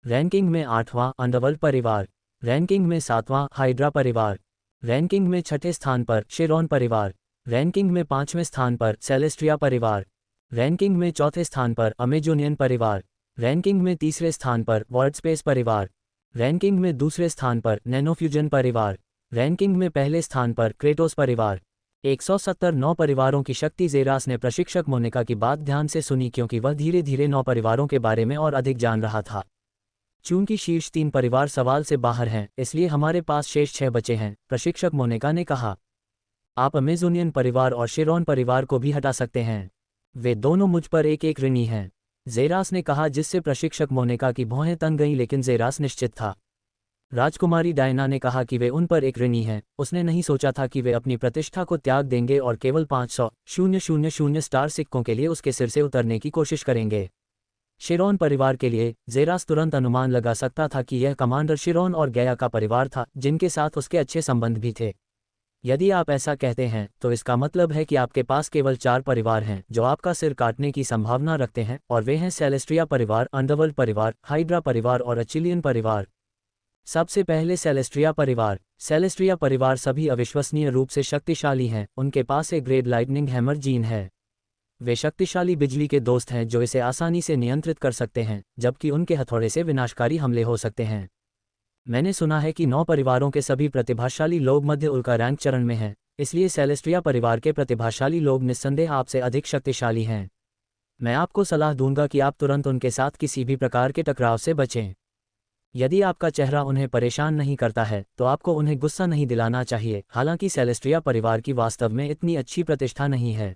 Speaker 1: रैंकिंग में 8वां अंडरवर्ल्ड परिवार। रैंकिंग में 7वां हाइड्रा परिवार। रैंकिंग में 6ठे स्थान पर शेरॉन परिवार। रैंकिंग में 5वें स्थान पर सेलेस्ट्रिया परिवार। रैंकिंग में 4थे स्थान पर अमेजोनियन परिवार। रैंकिंग में 3रे स्थान पर वर्डस्पेस परिवार। रैंकिंग में 2रे स्थान पर नैनोफ्यूजन परिवार। रैंकिंग में पहले स्थान पर क्रेटोस परिवार। 170 9 परिवारों की शक्ति। जेरास ने प्रशिक्षक मोनिका की बात ध्यान से सुनी क्योंकि वह धीरे धीरे 9 परिवारों के बारे में और अधिक जान रहा था। चूंकि शीर्ष 3 परिवार सवाल से बाहर हैं, इसलिए हमारे पास शेष 6 बचे हैं, प्रशिक्षक मोनिका ने कहा। आप अमेजोनियन परिवार और शिरोन परिवार को भी हटा सकते हैं। वे दोनों मुझ पर एक एक ऋणी हैं, जेरास ने कहा, जिससे प्रशिक्षक मोनिका की भौहें तन गईं, लेकिन जेरास निश्चित था। राजकुमारी डायना ने कहा कि वे उन पर एक ऋणी हैं। उसने नहीं सोचा था कि वे अपनी प्रतिष्ठा को त्याग देंगे और केवल 500,000 स्टार सिक्कों के लिए उसके सिर से उतरने की कोशिश करेंगे। शिरोन परिवार के लिए जेरास तुरंत अनुमान लगा सकता था कि यह कमांडर शिरोन और गया का परिवार था, जिनके साथ उसके अच्छे संबंध भी थे। यदि आप ऐसा कहते हैं तो इसका मतलब है कि आपके पास केवल 4 परिवार हैं जो आपका सिर काटने की संभावना रखते हैं, और वे हैं सेलेस्ट्रिया परिवार, अंडरवर्ल्ड परिवार, हाइड्रा परिवार और अचिलियन परिवार। सबसे पहले सेलेस्ट्रिया परिवार। सेलेस्ट्रिया परिवार सभी अविश्वसनीय रूप से शक्तिशाली हैं। उनके पास एक ग्रेट लाइटनिंग हैमर जीन है। वे शक्तिशाली बिजली के दोस्त हैं जो इसे आसानी से नियंत्रित कर सकते हैं, जबकि उनके हथौड़े से विनाशकारी हमले हो सकते हैं। मैंने सुना है कि 9 परिवारों के सभी प्रतिभाशाली लोग मध्य उल्का रैंक चरण में हैं, इसलिए सेलेस्ट्रिया परिवार के प्रतिभाशाली लोग निस्संदेह आपसे अधिक शक्तिशाली हैं। मैं आपको सलाह दूंगा कि आप तुरंत उनके साथ किसी भी प्रकार के टकराव से बचें। यदि आपका चेहरा उन्हें परेशान नहीं करता है तो आपको उन्हें गुस्सा नहीं दिलाना चाहिए। हालांकि सेलेस्ट्रिया परिवार की वास्तव में इतनी अच्छी प्रतिष्ठा नहीं है,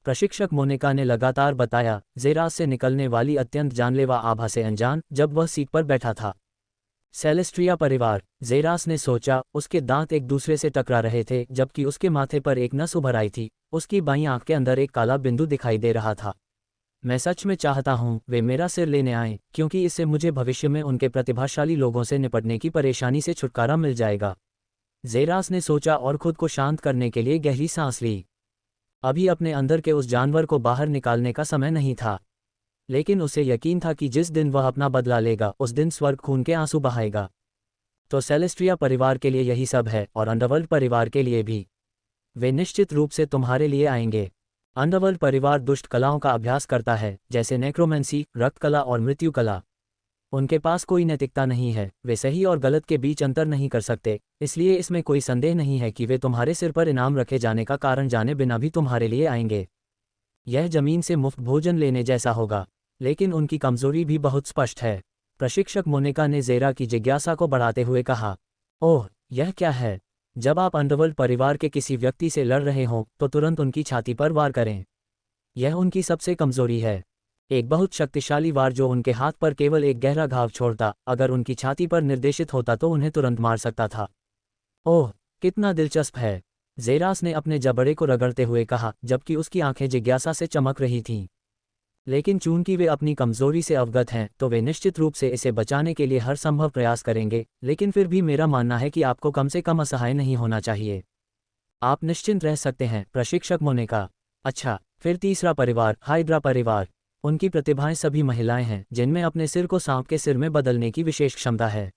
Speaker 1: प्रशिक्षक मोनिका ने लगातार बताया, जेरास से निकलने वाली अत्यंत जानलेवा आभा से अनजान, जब वह सीट पर बैठा था। सेलेस्ट्रिया परिवार, जेरास ने सोचा। उसके दांत एक दूसरे से टकरा रहे थे, जबकि उसके माथे पर एक नस उभर आई थी। उसकी बाईं आंख के अंदर एक काला बिंदु दिखाई दे रहा था। मैं सच में चाहता हूं वे मेरा सिर लेने आएं, क्योंकि इससे मुझे भविष्य में उनके प्रतिभाशाली लोगों से निपटने की परेशानी से छुटकारा मिल जाएगा। जेरास ने सोचा और खुद को शांत करने के लिए गहरी सांस ली। अभी अपने अंदर के उस जानवर को बाहर निकालने का समय नहीं था, लेकिन उसे यकीन था कि जिस दिन वह अपना बदला लेगा उस दिन स्वर्ग खून के आंसू बहाएगा। तो सेलेस्ट्रिया परिवार के लिए यही सब है, और अंडरवर्ल्ड परिवार के लिए भी। वे निश्चित रूप से तुम्हारे लिए आएंगे। अंडरवर्ल्ड परिवार दुष्ट कलाओं का अभ्यास करता है, जैसे नेक्रोमेंसी, रक्त कला और मृत्यु कला। उनके पास कोई नैतिकता नहीं है, वे सही और गलत के बीच अंतर नहीं कर सकते, इसलिए इसमें कोई संदेह नहीं है कि वे तुम्हारे सिर पर इनाम रखे जाने का कारण जाने बिना भी तुम्हारे लिए आएंगे। यह जमीन से मुफ्त भोजन लेने जैसा होगा, लेकिन उनकी कमजोरी भी बहुत स्पष्ट है। प्रशिक्षक मोनिका ने जेरा की जिज्ञासा को बढ़ाते हुए कहा, ओह, यह क्या है? जब आप अंडरवर्ल्ड परिवार के किसी व्यक्ति से लड़ रहे हों तो तुरंत उनकी छाती पर वार करें। यह उनकी सबसे कमजोरी है। एक बहुत शक्तिशाली वार जो उनके हाथ पर केवल एक गहरा घाव छोड़ता, अगर उनकी छाती पर निर्देशित होता तो उन्हें तुरंत मार सकता था। ओह, कितना दिलचस्प है, जेरास ने अपने जबड़े को रगड़ते हुए कहा, जबकि उसकी आंखें जिज्ञासा से चमक रही थीं। लेकिन चूंकि वे अपनी कमजोरी से अवगत हैं तो वे निश्चित रूप से इसे बचाने के लिए हर संभव प्रयास करेंगे, लेकिन फिर भी मेरा मानना है कि आपको कम से कम असहाय नहीं होना चाहिए। आप निश्चिंत रह सकते हैं, प्रशिक्षक मोनिका। अच्छा, फिर तीसरा परिवार, हाइड्रा परिवार। उनकी प्रतिभाएं सभी महिलाएं हैं जिनमें अपने सिर को सांप के सिर में बदलने की विशेष क्षमता है।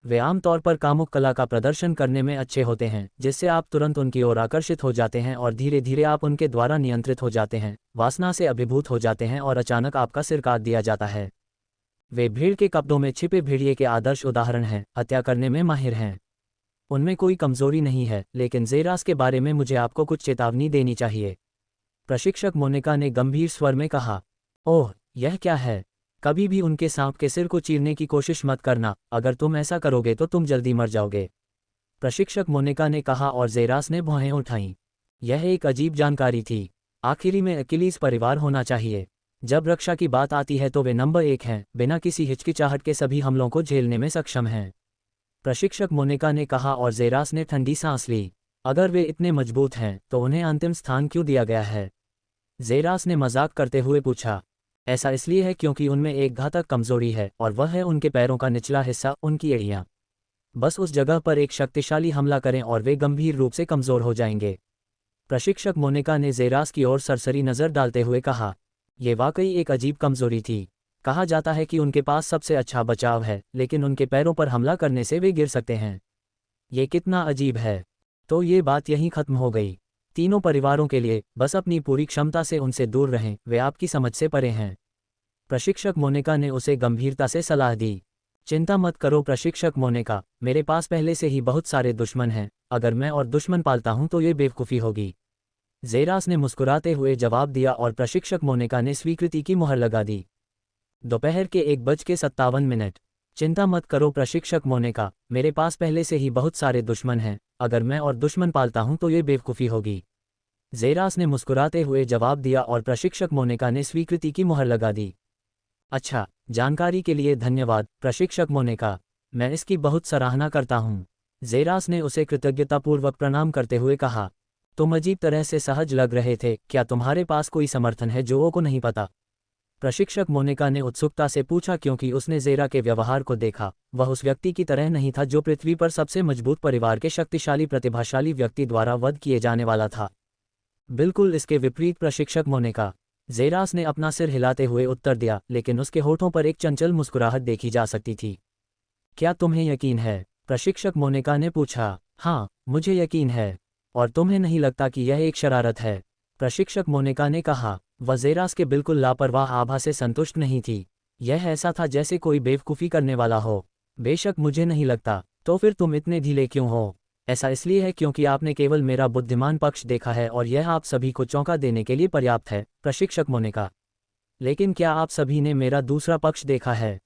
Speaker 1: वे आमतौर पर कामुक कला का प्रदर्शन करने में अच्छे होते हैं, जिससे आप तुरंत उनकी ओर आकर्षित हो जाते हैं और धीरे धीरे आप उनके द्वारा नियंत्रित हो जाते हैं, वासना से अभिभूत हो जाते हैं और अचानक आपका सिर काट दिया जाता है। वे भीड़ के कपड़ों में छिपे भेड़िए के आदर्श उदाहरण हैं, हत्या करने में माहिर हैं। उनमें कोई कमजोरी नहीं है, लेकिन जेरास के बारे में मुझे आपको कुछ चेतावनी देनी चाहिए, प्रशिक्षक मोनिका ने गंभीर स्वर में कहा। ओह, यह क्या है? कभी भी उनके सांप के सिर को चीरने की कोशिश मत करना, अगर तुम ऐसा करोगे तो तुम जल्दी मर जाओगे, प्रशिक्षक मोनिका ने कहा और जेरास ने भौहें उठाईं। यह एक अजीब जानकारी थी। आखिरी में अकिलीज परिवार होना चाहिए। जब रक्षा की बात आती है तो वे नंबर 1 हैं, बिना किसी हिचकिचाहट के सभी हमलों को झेलने में सक्षम हैं, प्रशिक्षक मोनिका ने कहा और जेरास ने ठंडी सांस ली। अगर वे इतने मजबूत हैं तो उन्हें अंतिम स्थान क्यों दिया गया है? जेरास ने मजाक करते हुए पूछा। ऐसा इसलिए है क्योंकि उनमें एक घातक कमजोरी है, और वह है उनके पैरों का निचला हिस्सा, उनकी एड़ियां। बस उस जगह पर एक शक्तिशाली हमला करें और वे गंभीर रूप से कमजोर हो जाएंगे, प्रशिक्षक मोनिका ने जेरास की ओर सरसरी नजर डालते हुए कहा। यह वाकई एक अजीब कमजोरी थी। कहा जाता है कि उनके पास सबसे अच्छा बचाव है, लेकिन उनके पैरों पर हमला करने से वे गिर सकते हैं। ये कितना अजीब है। तो ये बात यहीं खत्म हो गई। तीनों परिवारों के लिए बस अपनी पूरी क्षमता से उनसे दूर रहें, वे आपकी समझ से परे हैं, प्रशिक्षक मोनिका ने उसे गंभीरता से सलाह दी। चिंता मत करो प्रशिक्षक मोनिका, मेरे पास पहले से ही बहुत सारे दुश्मन हैं, अगर मैं और दुश्मन पालता हूं तो ये बेवकूफ़ी होगी। जेरास ने मुस्कुराते हुए जवाब दिया और प्रशिक्षक मोनिका ने स्वीकृति की मुहर लगा दी। दोपहर के 1:57। चिंता मत करो प्रशिक्षक मोनिका, मेरे पास पहले से ही बहुत सारे दुश्मन हैं, अगर मैं और दुश्मन पालता हूं तो ये बेवकूफ़ी होगी। जेरास ने मुस्कुराते हुए जवाब दिया और प्रशिक्षक मोनिका ने स्वीकृति की मुहर लगा दी। अच्छा, जानकारी के लिए धन्यवाद प्रशिक्षक मोनिका, मैं इसकी बहुत सराहना करता हूँ। जेरास ने उसे कृतज्ञतापूर्वक प्रणाम करते हुए कहा। तुम अजीब तरह से सहज लग रहे थे, क्या तुम्हारे पास कोई समर्थन है जो वो को नहीं पता? प्रशिक्षक मोनिका ने उत्सुकता से पूछा क्योंकि उसने जेरा के व्यवहार को देखा। वह उस व्यक्ति की तरह नहीं था जो पृथ्वी पर सबसे मजबूत परिवार के शक्तिशाली प्रतिभाशाली व्यक्ति द्वारा वध किए जाने वाला था। बिल्कुल इसके विपरीत प्रशिक्षक मोनिका, जेरास ने अपना सिर हिलाते हुए उत्तर दिया, लेकिन उसके होठों पर एक चंचल मुस्कुराहट देखी जा सकती थी। क्या तुम्हें यकीन है? प्रशिक्षक मोनिका ने पूछा। हाँ, मुझे यकीन है। और तुम्हें नहीं लगता कि यह एक शरारत है? प्रशिक्षक मोनिका ने कहा। वह जेरास के बिल्कुल लापरवाह आभा से संतुष्ट नहीं थी। यह ऐसा था जैसे कोई बेवकूफ़ी करने वाला हो। बेशक मुझे नहीं लगता। तो फिर तुम इतने ढीले क्यों हो? ऐसा इसलिए है क्योंकि आपने केवल मेरा बुद्धिमान पक्ष देखा है और यह आप सभी को चौंका देने के लिए पर्याप्त है प्रशिक्षक मोनिका। लेकिन क्या आप सभी ने मेरा दूसरा पक्ष देखा है?